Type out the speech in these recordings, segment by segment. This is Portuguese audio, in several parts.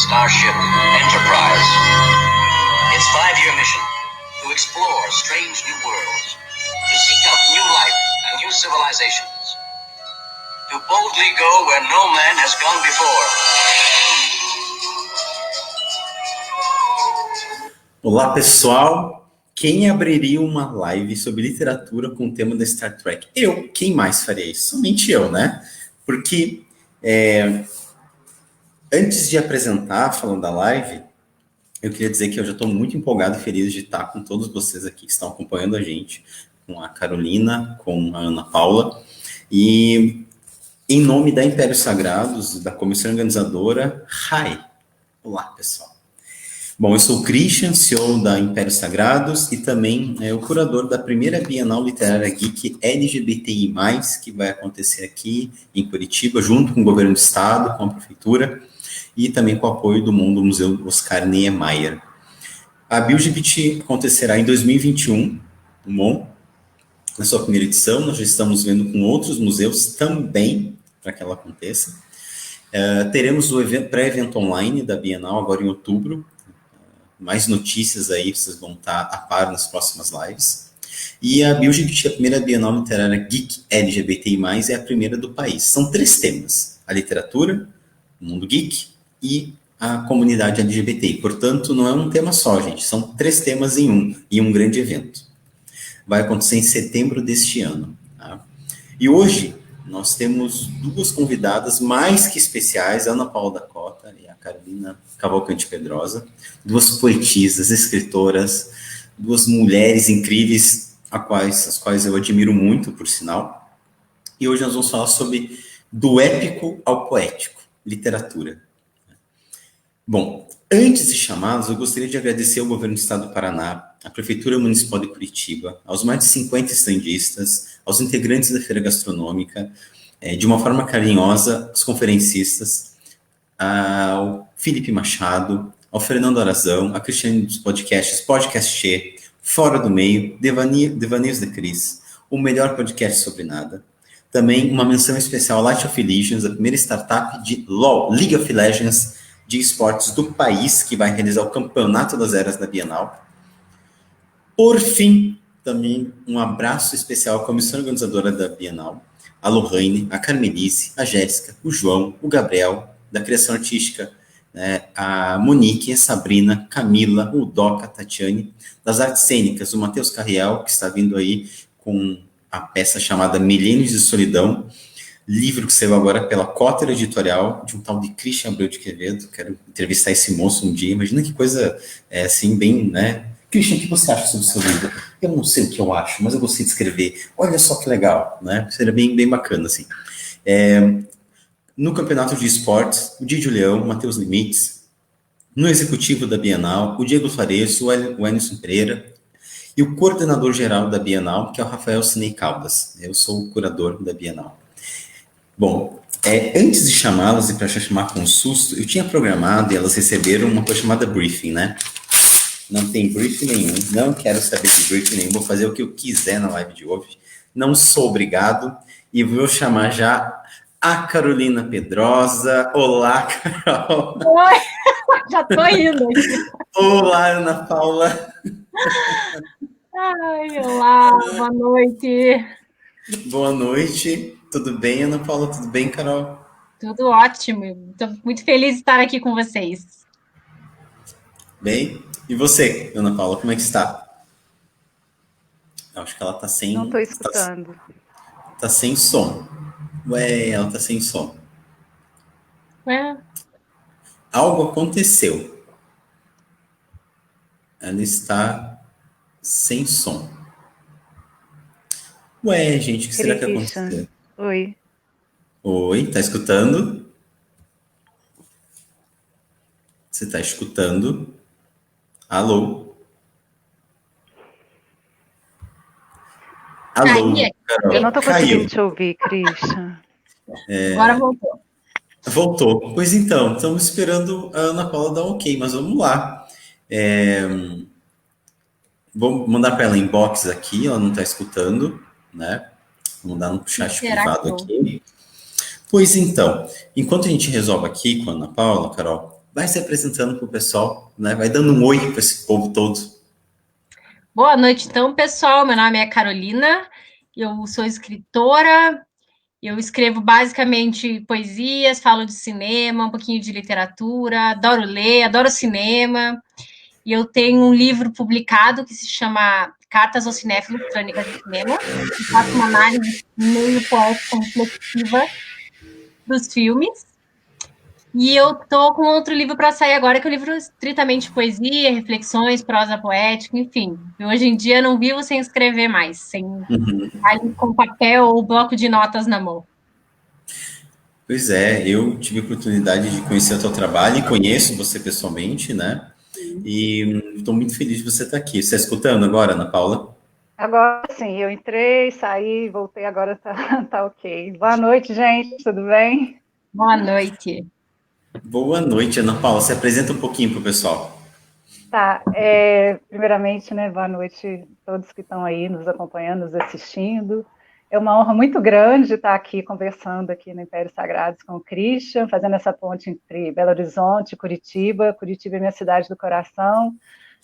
Starship Enterprise. Its 5-year mission, to explore strange new worlds, to seek out new life and new civilizations, to boldly go where no man has gone before. Olá, pessoal! Quem abriria uma live sobre literatura com o tema da Star Trek? Eu. Quem mais faria isso? Somente eu, né? Porque antes de apresentar, falando da live, eu queria dizer que eu já estou muito empolgado e feliz de estar com todos vocês aqui que estão acompanhando a gente, com a Carolina, com a Ana Paula, e em nome da Impérios Sagrados, da comissão organizadora, Hi! Olá, pessoal! Bom, eu sou o Christian, CEO da Impérios Sagrados e também o curador da primeira Bienal Literária Geek LGBTI+, que vai acontecer aqui em Curitiba, junto com o governo do estado, com a prefeitura e também com o apoio do Mundo Museu Oscar Niemeyer. A BioGBT acontecerá em 2021, bom, na sua primeira edição. Nós já estamos vendo com outros museus também para que ela aconteça. Teremos o pré-evento online da Bienal agora em outubro. Mais notícias aí, vocês vão estar a par nas próximas lives. E a BioGBT, a primeira Bienal Literária Geek LGBTI+, é a primeira do país. São 3 temas: a literatura, o mundo geek e a comunidade LGBT. Portanto, não é um tema só, gente. São 3 temas em um grande evento. Vai acontecer em setembro deste ano. Tá? E hoje nós temos 2 convidadas mais que especiais, a Ana Paula da Cota e a Carolina Cavalcante Pedrosa, 2 poetisas, escritoras, 2 mulheres incríveis, as quais eu admiro muito, por sinal. E hoje nós vamos falar sobre do épico ao poético, literatura. Bom, antes de chamá-los, eu gostaria de agradecer ao Governo do Estado do Paraná, à Prefeitura Municipal de Curitiba, aos mais de 50 estandistas, aos integrantes da Feira Gastronômica, de uma forma carinhosa, os conferencistas, ao Felipe Machado, ao Fernando Arazão, a Cristiane dos podcasts, Podcast Che, Fora do Meio, Devaneios de Cris, o melhor podcast sobre nada. Também uma menção especial à Light of Legends, a primeira startup de LoL, League of Legends, de esportes do país, que vai realizar o Campeonato das Eras da Bienal. Por fim, também um abraço especial à comissão organizadora da Bienal, a Lohane, a Carmelice, a Jéssica, o João, o Gabriel, da Criação Artística, a Monique, a Sabrina, Camila, o Doca, a Tatiane, das Artes Cênicas, o Matheus Carriel, que está vindo aí com a peça chamada Milênios de Solidão, livro que saiu agora pela Cotter Editorial, de um tal de Christian Abreu de Quevedo. Quero entrevistar esse moço um dia. Imagina que coisa, assim, bem, né? Christian, o que você acha sobre o seu livro? Eu não sei o que eu acho, mas eu gostei de escrever. Olha só que legal, né? Seria bem, bem bacana, assim. No Campeonato de Esportes, o Didio Leão, o Matheus Limites. No Executivo da Bienal, o Diego Fareso, o Emerson Pereira. E o coordenador geral da Bienal, que é o Rafael Cinei Caldas. Eu sou o curador da Bienal. Bom, antes de chamá-las e para chamar com susto, eu tinha programado e elas receberam uma coisa chamada briefing, né? Não tem briefing nenhum, não quero saber de briefing nenhum, vou fazer o que eu quiser na live de hoje, não sou obrigado, e vou chamar já a Carolina Pedrosa. Olá, Carol! Oi, já tô indo aqui. Olá, Ana Paula! Ai, olá, boa noite. Boa noite, tudo bem, Ana Paula? Tudo bem, Carol? Tudo ótimo, estou muito feliz de estar aqui com vocês. Bem, e você, Ana Paula, como é que está? Eu acho que ela está sem... Não estou escutando. Tá sem som. Ué, ela tá sem som. Ué? Algo aconteceu. Ela está sem som. Ué, gente, o que será que aconteceu? Oi. Oi, tá escutando? Você tá escutando? Alô? Alô, Carol. Eu não tô conseguindo te ouvir, Christian. Agora voltou. Voltou. Pois então, estamos esperando a Ana Paula dar um ok, mas vamos lá. Vou mandar para ela inbox aqui, ela não está escutando, né? Vou mandar no chat privado aqui. Pois então, enquanto a gente resolve aqui com a Ana Paula, Carol, vai se apresentando para o pessoal, né? Vai dando um oi para esse povo todo. Boa noite, então, pessoal. Meu nome é Carolina, eu sou escritora, eu escrevo basicamente poesias, falo de cinema, um pouquinho de literatura, adoro ler, adoro cinema, e eu tenho um livro publicado que se chama Cartas ao Cinéfilo, Crônicas de Cinema, que faço uma análise meio poética reflexiva dos filmes. E eu tô com outro livro para sair agora, que é um livro estritamente poesia, reflexões, prosa poética, enfim. Eu, hoje em dia não vivo sem escrever mais, sem estar ali com papel ou bloco de notas na mão. Pois é, eu tive a oportunidade de conhecer o teu trabalho e conheço você pessoalmente, né? E estou muito feliz de você estar aqui. Você está escutando agora, Ana Paula? Agora sim, eu entrei, saí, voltei, agora tá ok. Boa noite, gente, tudo bem? Boa noite. Boa noite, Ana Paula. Se apresenta um pouquinho para o pessoal. Tá, primeiramente, né, boa noite a todos que estão aí nos acompanhando, nos assistindo. É uma honra muito grande estar aqui conversando aqui no Império Sagrados com o Christian, fazendo essa ponte entre Belo Horizonte e Curitiba. Curitiba é minha cidade do coração,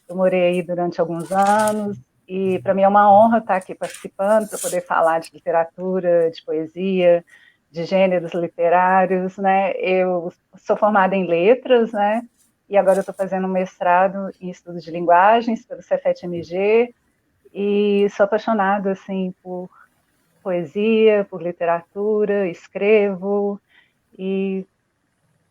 eu morei aí durante alguns anos, e para mim é uma honra estar aqui participando, para poder falar de literatura, de poesia, de gêneros literários, né? Eu sou formada em letras, né? E agora eu estou fazendo um mestrado em estudos de linguagens pelo Cefet-MG, e sou apaixonada, assim, por poesia, por literatura, escrevo, e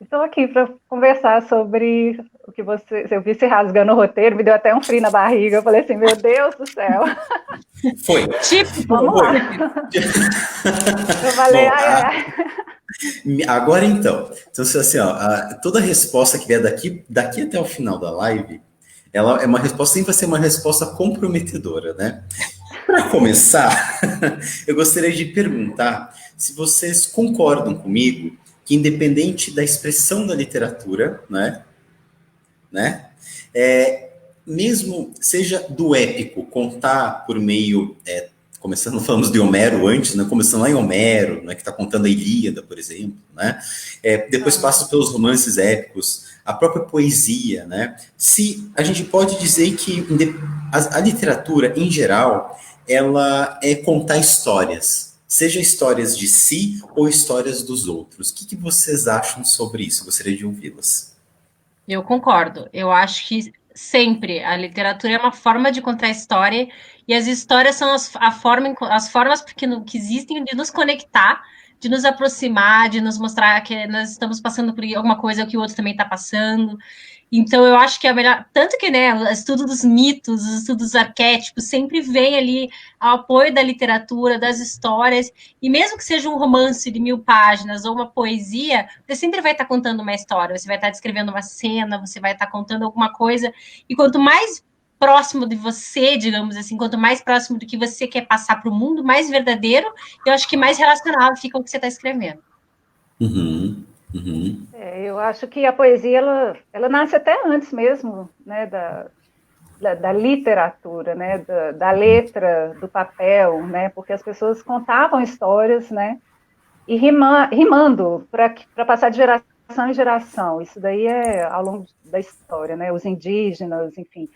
estou aqui para conversar sobre o que você... Eu vi você rasgando o roteiro, me deu até um frio na barriga, eu falei assim, meu Deus do céu. Foi. Vamos lá. Eu falei, Bom, ai. agora então. Então, assim, ó, toda resposta que vier daqui até o final da live, ela é uma resposta, sempre vai ser uma resposta comprometedora, né? Para começar, eu gostaria de perguntar se vocês concordam comigo que, independente da expressão da literatura, né, mesmo seja do épico, contar por meio, começando, falamos de Homero antes, né, começando lá em Homero, né, que está contando a Ilíada, por exemplo, né, depois passa pelos romances épicos, a própria poesia, né, se a gente pode dizer que a literatura, em geral, ela é contar histórias, seja histórias de si ou histórias dos outros. O que vocês acham sobre isso? Gostaria de ouvi-las. Eu concordo. Eu acho que sempre a literatura é uma forma de contar história e as histórias são as formas que existem de nos conectar, de nos aproximar, de nos mostrar que nós estamos passando por alguma coisa que o outro também está passando. Então, eu acho que é a melhor. Tanto que, né, o estudo dos mitos, os estudos arquétipos, sempre vem ali ao apoio da literatura, das histórias. E mesmo que seja um romance de 1000 páginas ou uma poesia, você sempre vai estar contando uma história, você vai estar descrevendo uma cena, você vai estar contando alguma coisa. E quanto mais próximo de você, digamos assim, quanto mais próximo do que você quer passar para o mundo, mais verdadeiro, eu acho que mais relacionado fica o que você está escrevendo. Uhum, uhum. Eu acho que a poesia, ela nasce até antes mesmo, né, da literatura, né, da letra, do papel, né, porque as pessoas contavam histórias, né, e rimando para passar de geração em geração. Isso daí é ao longo da história, né, os indígenas, enfim,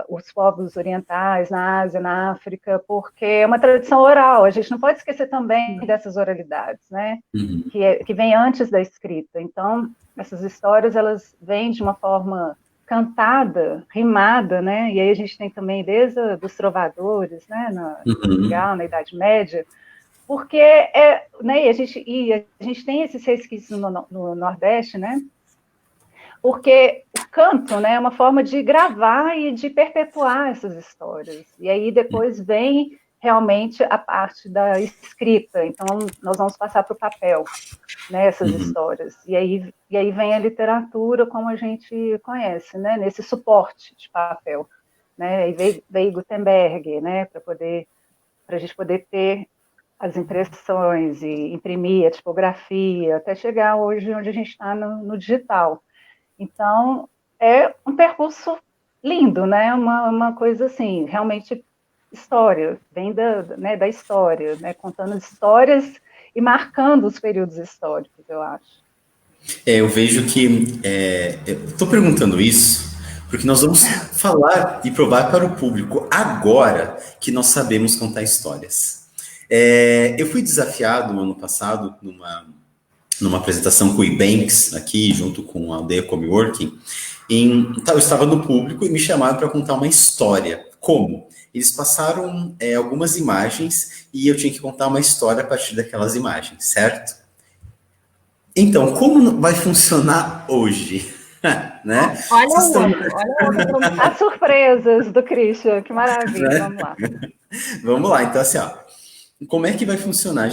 os povos orientais na Ásia, na África, porque é uma tradição oral. A gente não pode esquecer também dessas oralidades, né, Uhum. que vem antes da escrita. Então, essas histórias, elas vêm de uma forma cantada, rimada, né? E aí a gente tem também desde os trovadores, né? Em Portugal, na Idade Média, porque né? A gente tem esses resquícios no Nordeste, né? Porque o canto, né, é uma forma de gravar e de perpetuar essas histórias. E aí depois vem realmente a parte da escrita. Então nós vamos passar para o papel, né, essas histórias. E aí vem a literatura como a gente conhece, né, nesse suporte de papel, né? E veio Gutenberg, né, para a gente poder ter as impressões e imprimir a tipografia, até chegar hoje onde a gente está no digital. Então, é um percurso lindo, né? Uma coisa assim, realmente história, vem da história, né? Contando histórias e marcando os períodos históricos, eu acho. Eu vejo que eu estou perguntando isso porque nós vamos falar e provar para o público agora que nós sabemos contar histórias. Eu fui desafiado no ano passado numa apresentação com o Ebanks aqui junto com a Aldeia Coworking. Eu estava no público e me chamaram para contar uma história. Como? Eles passaram algumas imagens e eu tinha que contar uma história a partir daquelas imagens, certo? Então, como vai funcionar hoje? Né? Olha as surpresas do Christian, que maravilha, né? Vamos lá. Vamos lá, então assim, ó, como é que vai funcionar?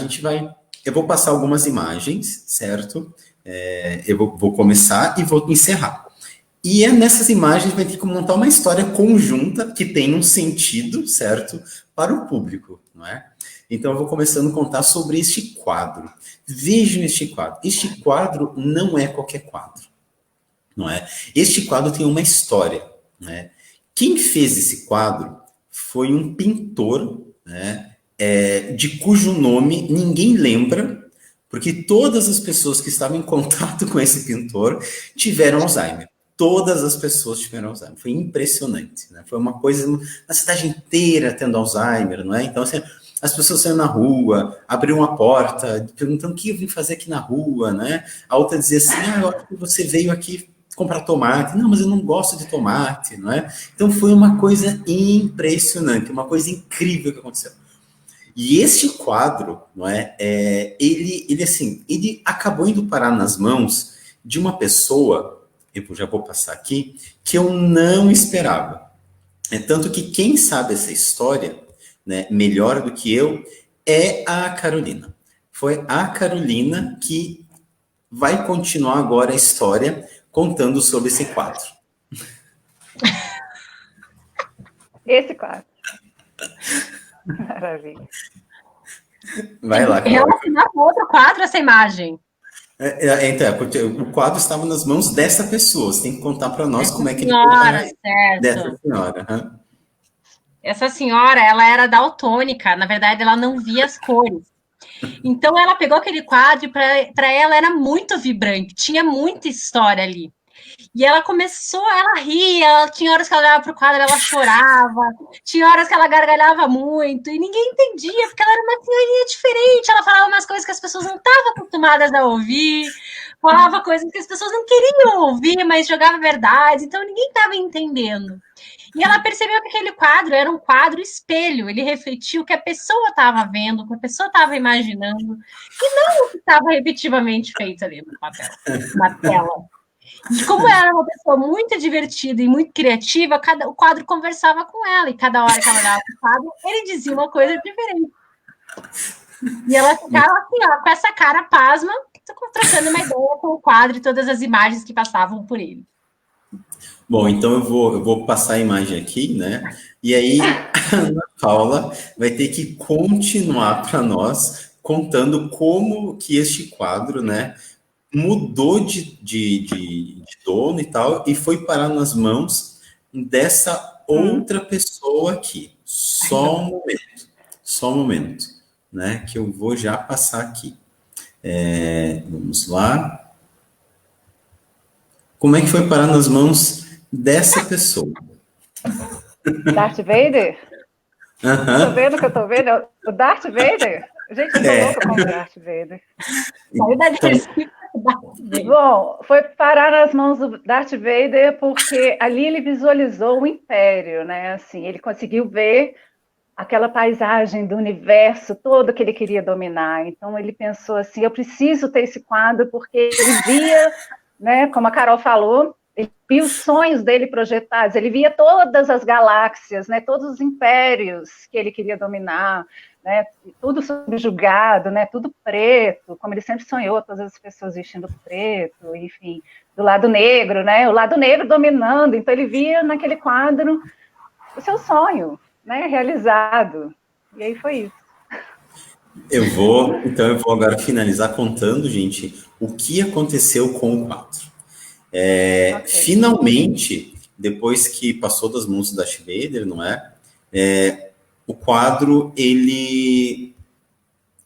Eu vou passar algumas imagens, certo? Eu vou começar e vou encerrar. E nessas imagens vai ter que montar uma história conjunta que tem um sentido, certo? Para o público, não é? Então eu vou começando a contar sobre este quadro. Vejam este quadro. Este quadro não é qualquer quadro, não é? Este quadro tem uma história, né? Quem fez esse quadro foi um pintor, né? De cujo nome ninguém lembra, porque todas as pessoas que estavam em contato com esse pintor tiveram Alzheimer. Todas as pessoas tiveram Alzheimer. Foi impressionante, né? Foi uma coisa, a cidade inteira tendo Alzheimer, não é? Então, assim, as pessoas saíram na rua, abriam a porta, perguntando o que eu vim fazer aqui na rua, né? A outra dizia assim, eu acho que você veio aqui comprar tomate. Não, mas eu não gosto de tomate, não é? Então, foi uma coisa impressionante, uma coisa incrível que aconteceu. E este quadro, não é? Ele acabou indo parar nas mãos de uma pessoa, eu já vou passar aqui, que eu não esperava. Tanto que quem sabe essa história, né, melhor do que eu, é a Carolina. Foi a Carolina que vai continuar agora a história contando sobre esse quadro. Esse quadro. Maravilha. Vai lá, Carol. Relacionar com outro quadro essa imagem. Então, o quadro estava nas mãos dessa pessoa. Você tem que contar para nós como é que ele certo. Dessa senhora. Uhum. Essa senhora, ela era daltônica. Na verdade, ela não via as cores. Então, ela pegou aquele quadro e para ela era muito vibrante. Tinha muita história ali. E ela ria, tinha horas que ela olhava para o quadro, ela chorava, tinha horas que ela gargalhava muito, e ninguém entendia, porque ela era uma senhorinha diferente, ela falava umas coisas que as pessoas não estavam acostumadas a ouvir, falava coisas que as pessoas não queriam ouvir, mas jogava verdades, então ninguém estava entendendo. E ela percebeu que aquele quadro era um quadro espelho, ele refletia o que a pessoa estava vendo, o que a pessoa estava imaginando, e não o que estava repetitivamente feito ali no papel, na tela. E como ela era uma pessoa muito divertida e muito criativa, o quadro conversava com ela, e cada hora que ela olhava para o quadro, ele dizia uma coisa diferente. E ela ficava assim, ó, com essa cara pasma, trocando uma ideia com o quadro e todas as imagens que passavam por ele. Bom, então eu vou passar a imagem aqui, né? E aí a Ana Paula vai ter que continuar para nós contando como que este quadro, né, mudou de dono e tal, e foi parar nas mãos dessa outra pessoa aqui. Só um momento, né? Que eu vou já passar aqui. Vamos lá. Como é que foi parar nas mãos dessa pessoa? Darth Vader? Uhum. Tô vendo o que eu tô vendo? O Darth Vader? Gente, eu tô louca com o Darth Vader. Bom, foi parar nas mãos do Darth Vader porque ali ele visualizou o Império, né? Assim, ele conseguiu ver aquela paisagem do universo todo que ele queria dominar. Então ele pensou assim, eu preciso ter esse quadro porque ele via, né, como a Carol falou, ele via os sonhos dele projetados, ele via todas as galáxias, né, todos os impérios que ele queria dominar, né, tudo subjugado, né, tudo preto, como ele sempre sonhou, todas as pessoas vestindo preto, enfim, do lado negro, né, o lado negro dominando, então ele via naquele quadro o seu sonho, né, realizado, e aí foi isso. Eu vou agora finalizar contando, gente, o que aconteceu com o quadro. Okay. Finalmente, depois que passou das mãos do Darth Vader, não é? O quadro, ele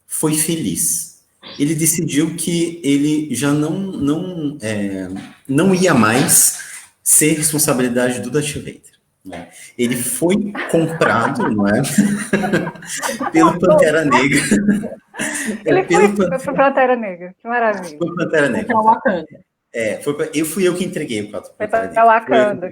foi feliz. ele decidiu que ele já não ia mais ser responsabilidade do Darth Vader. Né? Ele foi comprado, não é? Pelo Pantera Negra. Ele foi para Pantera Negra, que maravilha. Foi Pantera Negra. Pra Wakanda. Fui eu que entreguei o 4 Foi para Wakanda.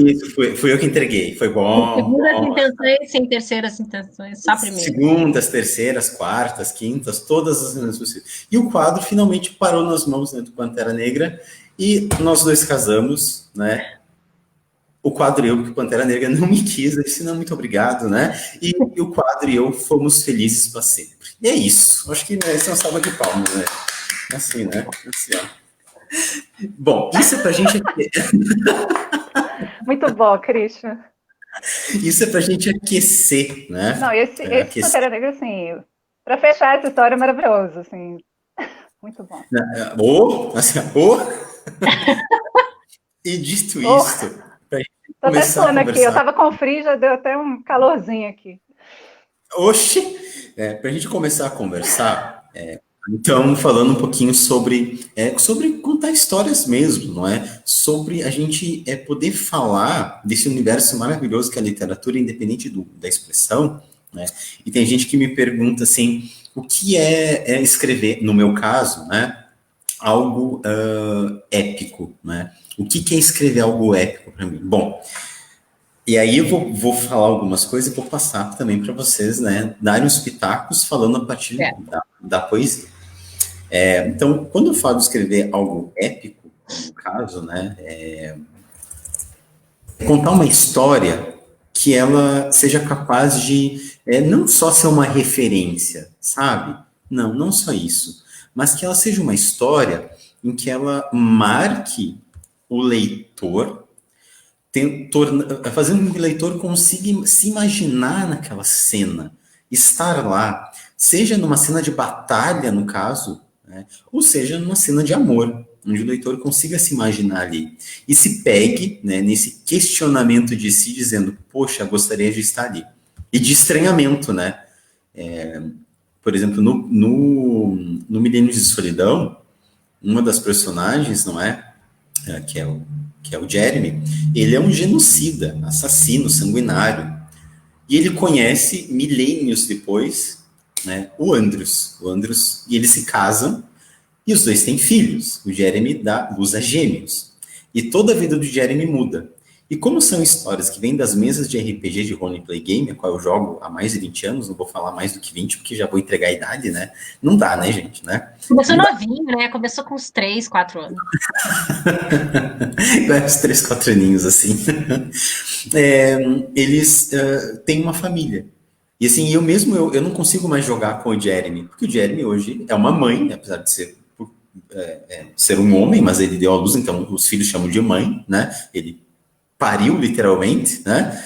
Isso, fui eu que entreguei. Foi bom. Segundas intenções, sem terceiras intenções, só primeiro. Segundas, terceiras, quartas, quintas, todas as reuniões possíveis. E o quadro finalmente parou nas mãos, né, do Pantera Negra e nós dois casamos, né? O quadro e eu, porque o Pantera Negra não me quis, eu disse, não, muito obrigado, né? E o quadro e eu fomos felizes para sempre. E é isso. Acho que merece uma salva de palmas, né? Assim, né? Assim, ó. Bom, isso é pra gente... Muito bom, Christian. Isso é pra gente aquecer, né? Não, esse Pantera Negra, assim, para fechar essa história é maravilhoso, assim. Muito bom. E dito isso, pra gente começar a conversar... aqui, eu tava com frio, já deu até um calorzinho aqui. Oxi! Pra gente começar a conversar, então, falando um pouquinho sobre contar histórias mesmo, não é? Sobre a gente poder falar desse universo maravilhoso que é a literatura, independente da expressão, né? E tem gente que me pergunta, assim, o que é escrever, no meu caso, né? Algo épico, né? O que é escrever algo épico para mim? Bom, e aí eu vou falar algumas coisas e vou passar também para vocês, né? Darem os pitacos falando a partir da poesia. Então, quando eu falo de escrever algo épico, no caso, né, contar uma história que ela seja capaz de não só ser uma referência, sabe? Não só isso, mas que ela seja uma história em que ela marque o leitor, fazendo com que o leitor consiga se imaginar naquela cena, estar lá, seja numa cena de batalha, no caso, né, ou seja numa cena de amor, onde o leitor consiga se imaginar ali e se pegue, né, nesse questionamento de si, dizendo, poxa, gostaria de estar ali. E de estranhamento, né? Por exemplo, no Milênios de Solidão, uma das personagens, não é? Que é o Jeremy, ele é um genocida, assassino, sanguinário. E ele conhece, milênios depois, né, o Andros, e eles se casam, e os dois têm filhos. O Jeremy dá luz a gêmeos. E toda a vida do Jeremy muda. E como são histórias que vêm das mesas de RPG de roleplay game, a qual eu jogo há mais de 20 anos, não vou falar mais do que 20, porque já vou entregar a idade, né? Não dá, né, gente, né? Começou novinho, né? Começou com uns 3, 4 anos. Uns 3, 4 aninhos, assim. Eles têm uma família. E assim, eu não consigo mais jogar com o Jeremy, porque o Jeremy hoje é uma mãe, apesar de ser um homem, mas ele deu à luz, então os filhos chamam de mãe, né? Ele pariu, literalmente, né?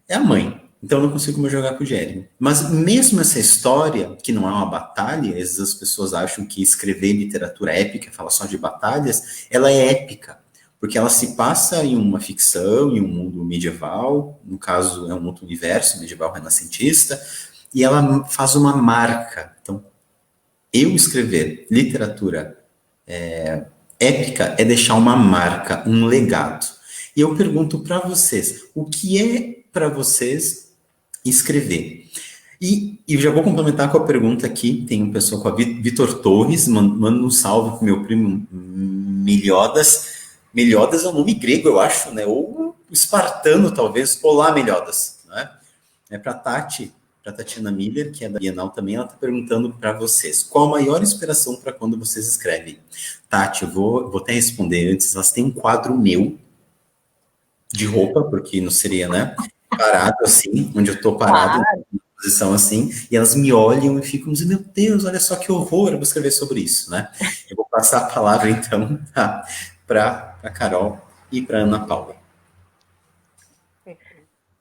É a mãe. Então eu não consigo mais jogar com o Jeremy. Mas mesmo essa história, que não é uma batalha, às vezes as pessoas acham que escrever literatura épica, falar só de batalhas, ela é épica, porque ela se passa em uma ficção, em um mundo medieval, no caso é um outro universo, medieval renascentista, e ela faz uma marca. Então, eu escrever literatura épica é deixar uma marca, um legado. E eu pergunto para vocês, o que é para vocês escrever? E já vou complementar com a pergunta aqui, tem um pessoal com a Vitor Torres, manda um salve pro meu primo Meliodas. Meliodas é um nome grego, eu acho, né? Ou espartano, talvez. Olá, Meliodas. Né? É para Tatiana Miller, que é da Bienal também, ela está perguntando para vocês, qual a maior inspiração para quando vocês escrevem? Tati, eu vou até responder antes, elas têm um quadro meu, de roupa, porque não seria, né? Parado assim, onde eu tô parado, em posição assim, e elas me olham e ficam dizendo, meu Deus, olha só que horror, eu vou escrever sobre isso, né? Eu vou passar a palavra, então, para a Carol e para Ana Paula.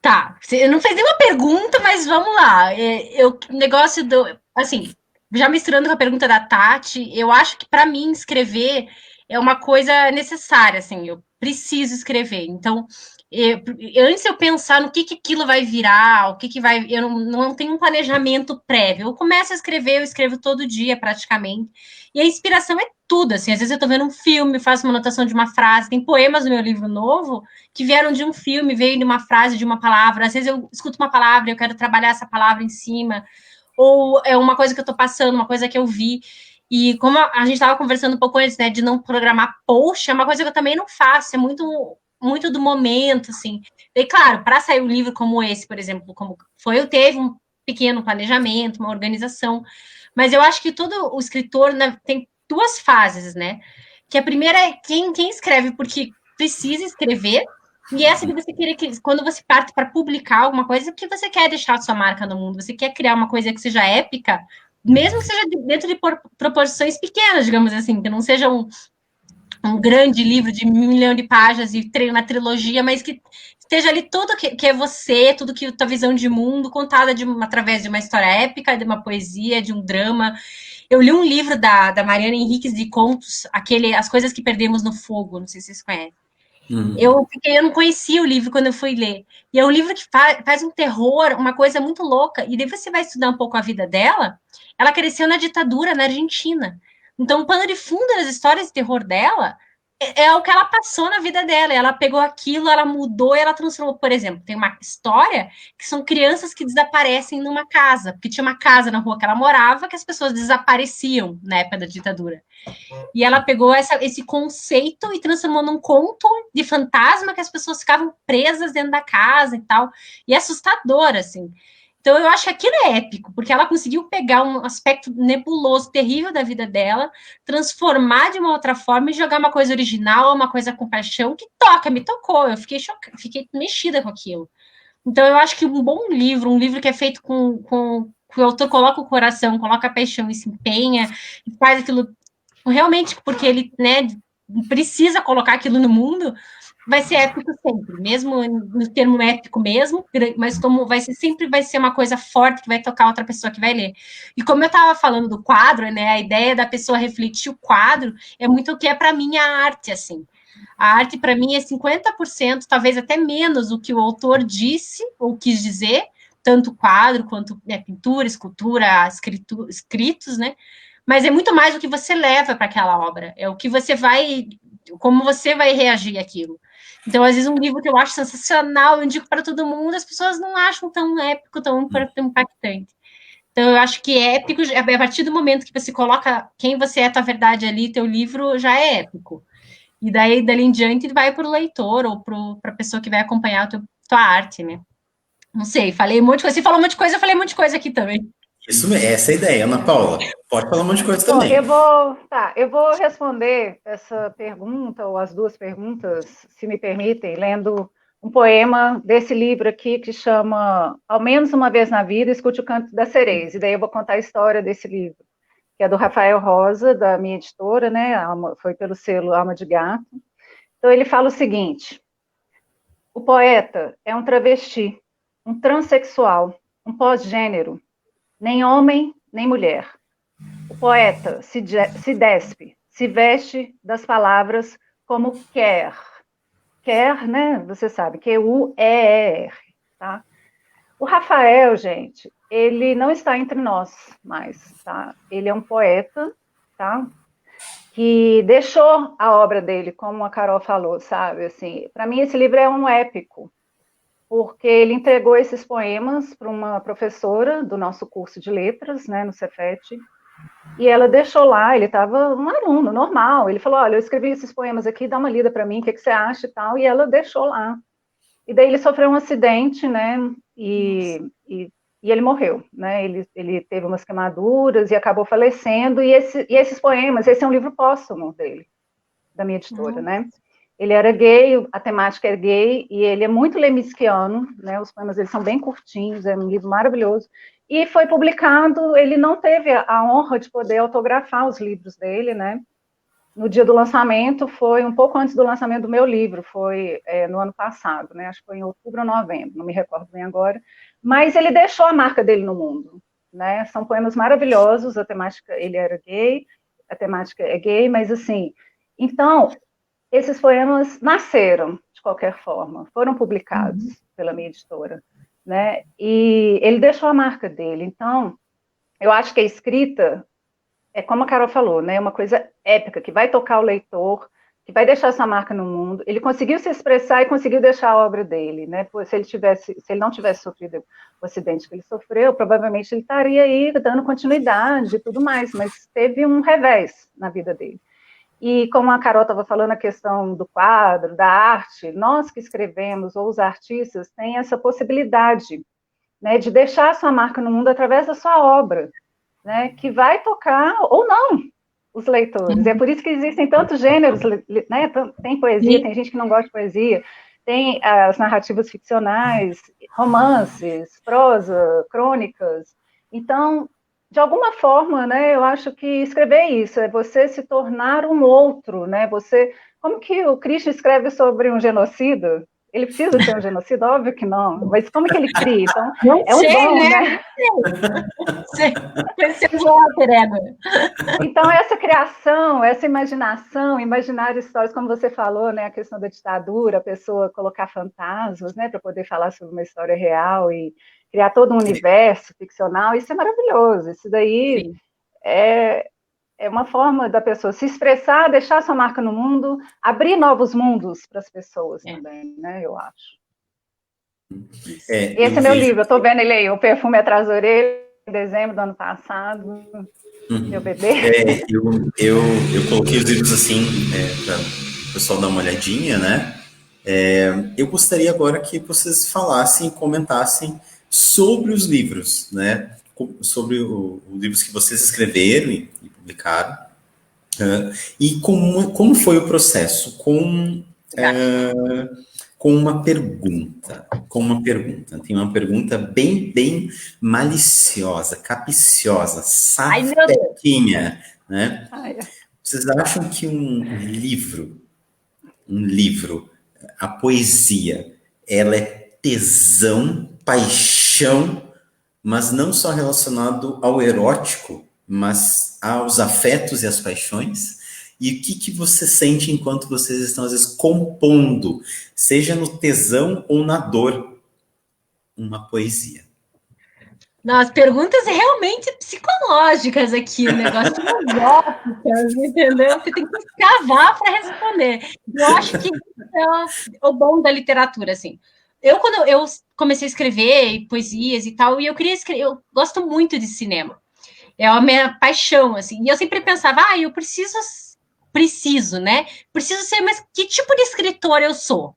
Tá, você não fez nenhuma pergunta, mas vamos lá. Negócio do... Assim, já misturando com a pergunta da Tati, eu acho que para mim escrever é uma coisa necessária, assim, eu preciso escrever. Então, antes eu pensar no que aquilo vai virar, o que vai... Eu não tenho um planejamento prévio. Eu começo a escrever, eu escrevo todo dia, praticamente. E a inspiração é tudo, assim. Às vezes eu tô vendo um filme, faço uma anotação de uma frase. Tem poemas no meu livro novo que vieram de um filme, veio de uma frase, de uma palavra. Às vezes eu escuto uma palavra e eu quero trabalhar essa palavra em cima. Ou é uma coisa que eu tô passando, uma coisa que eu vi. E como a gente estava conversando um pouco antes, né, de não programar post, é uma coisa que eu também não faço, é muito do momento, assim. E, claro, para sair um livro como esse, por exemplo, como foi, eu teve um pequeno planejamento, uma organização, mas eu acho que todo o escritor, né, tem duas fases, né? Que a primeira é quem escreve porque precisa escrever, e essa que você querer que, quando você parte para publicar alguma coisa, é porque você quer deixar a sua marca no mundo, você quer criar uma coisa que seja épica, mesmo que seja dentro de proporções pequenas, digamos assim, que não seja um grande livro de 1 milhão de páginas e uma trilogia, mas que esteja ali tudo que é você, tudo que a tua visão de mundo, contada através de uma história épica, de uma poesia, de um drama. Eu li um livro da Mariana Henriques de contos, As Coisas que Perdemos no Fogo, não sei se vocês conhecem. Eu não conhecia o livro quando eu fui ler. E é um livro que faz um terror, uma coisa muito louca. E daí você vai estudar um pouco a vida dela. Ela cresceu na ditadura na Argentina. Então, o pano de fundo das histórias de terror dela é o que ela passou na vida dela. Ela pegou aquilo, ela mudou e ela transformou. Por exemplo, tem uma história que são crianças que desaparecem numa casa, porque tinha uma casa na rua que ela morava que as pessoas desapareciam na época da ditadura. E ela pegou esse conceito e transformou num conto de fantasma que as pessoas ficavam presas dentro da casa e tal. E é assustador, assim. Então, eu acho que aquilo é épico, porque ela conseguiu pegar um aspecto nebuloso, terrível da vida dela, transformar de uma outra forma e jogar uma coisa original, uma coisa com paixão, que me tocou. Eu fiquei chocada, fiquei mexida com aquilo. Então, eu acho que um bom livro, um livro que é feito que o autor coloca o coração, coloca a paixão e se empenha, e faz aquilo realmente porque ele, né, precisa colocar aquilo no mundo, vai ser épico sempre, mesmo no termo épico mesmo, mas como sempre vai ser uma coisa forte que vai tocar outra pessoa que vai ler. E como eu estava falando do quadro, né, a ideia da pessoa refletir o quadro é muito o que é para mim a arte, assim. A arte para mim é 50%, talvez até menos o que o autor disse ou quis dizer, tanto quadro quanto pintura, escultura, escritos, né? Mas é muito mais o que você leva para aquela obra, é o que você vai, como você vai reagir àquilo. Então, às vezes, um livro que eu acho sensacional, eu indico para todo mundo, as pessoas não acham tão épico, tão impactante. Então, eu acho que é épico, a partir do momento que você coloca quem você é, a tua verdade ali, teu livro já é épico. E daí, dali em diante, vai para o leitor ou para a pessoa que vai acompanhar tua arte, né? Não sei, falei um monte de coisa. Você falou um monte de coisa, eu falei um monte de coisa aqui também. Isso, essa é a ideia, Ana Paula. Pode falar um monte de coisa também. Eu vou responder essa pergunta, ou as duas perguntas, se me permitem, lendo um poema desse livro aqui que chama Ao Menos Uma Vez na Vida, Escute o Canto das Sereias. E daí eu vou contar a história desse livro, que é do Rafael Rosa, da minha editora, né? Foi pelo selo Alma de Gato. Então ele fala o seguinte: o poeta é um travesti, um transexual, um pós-gênero, nem homem, nem mulher. O poeta se despe, se veste das palavras como quer. Quer, né? Você sabe, Q-U-E-E-R, tá? O Rafael, gente, ele não está entre nós mais, tá? Ele é um poeta, tá? Que deixou a obra dele, como a Carol falou, sabe? Assim, para mim esse livro é um épico, porque ele entregou esses poemas para uma professora do nosso curso de letras, né, no Cefet, e ela deixou lá, ele estava um aluno normal, ele falou, olha, eu escrevi esses poemas aqui, dá uma lida para mim, o que você acha e tal, e ela deixou lá. E daí ele sofreu um acidente, né, e ele morreu, né, ele teve umas queimaduras e acabou falecendo, e esses poemas, esse é um livro póstumo dele, da minha editora, né. Ele era gay, a temática é gay, e ele é muito lemskiano, né, os poemas dele são bem curtinhos, é um livro maravilhoso, e foi publicado, ele não teve a honra de poder autografar os livros dele, né, no dia do lançamento, foi um pouco antes do lançamento do meu livro, foi no ano passado, né, acho que foi em outubro ou novembro, não me recordo bem agora, mas ele deixou a marca dele no mundo, né, são poemas maravilhosos, a temática, ele era gay, a temática é gay, mas assim, então, esses poemas nasceram de de qualquer forma, foram publicados pela minha editora, né? E ele deixou a marca dele. Então, eu acho que a escrita é como a Carol falou, né? É uma coisa épica, que vai tocar o leitor, que vai deixar essa marca no mundo. Ele conseguiu se expressar e conseguiu deixar a obra dele, né? Se ele não tivesse sofrido o acidente que ele sofreu, provavelmente ele estaria aí dando continuidade e tudo mais, mas teve um revés na vida dele. E como a Carol estava falando, a questão do quadro, da arte, nós que escrevemos, ou os artistas, têm essa possibilidade, né, de deixar a sua marca no mundo através da sua obra, né, que vai tocar, ou não, os leitores. É por isso que existem tantos gêneros, né, tem poesia, tem gente que não gosta de poesia, tem as narrativas ficcionais, romances, prosa, crônicas. Então, de alguma forma, né, eu acho que escrever é isso, é você se tornar um outro, né? Como que o Krishna escreve sobre um genocida? Ele precisa ser um genocida? Óbvio que não, mas como que ele cria? Então, não é um sei, dom, né? Sei. Então, essa criação, essa imaginação, imaginar histórias, como você falou, né, a questão da ditadura, a pessoa colocar fantasmas, né, para poder falar sobre uma história real e criar todo um universo ficcional, isso é maravilhoso. Isso daí é uma forma da pessoa se expressar, deixar sua marca no mundo, abrir novos mundos para as pessoas também, né, eu acho. Esse é meu livro, eu estou vendo ele aí, O Perfume Atrás da Orelha, em dezembro do ano passado. Meu bebê. Eu coloquei os livros assim para o pessoal dar uma olhadinha, né? Eu gostaria agora que vocês falassem, comentassem sobre os livros, né? Sobre os livros que vocês escreveram e publicaram. E como foi o processo? Com uma pergunta. Tem uma pergunta bem maliciosa, capciosa, safadinha, né? Vocês acham que um livro, a poesia, ela é tesão, paixão, mas não só relacionado ao erótico, mas aos afetos e às paixões? E o que você sente enquanto vocês estão, às vezes, compondo, seja no tesão ou na dor, uma poesia? Não, as perguntas realmente psicológicas aqui, o negócio filosóficas, entendeu? Você tem que escavar para responder. Eu acho que é o bom da literatura, assim. Quando eu comecei a escrever poesias e tal, e eu queria escrever, eu gosto muito de cinema. É a minha paixão, assim. E eu sempre pensava, eu preciso, né? Preciso ser, mas que tipo de escritor eu sou?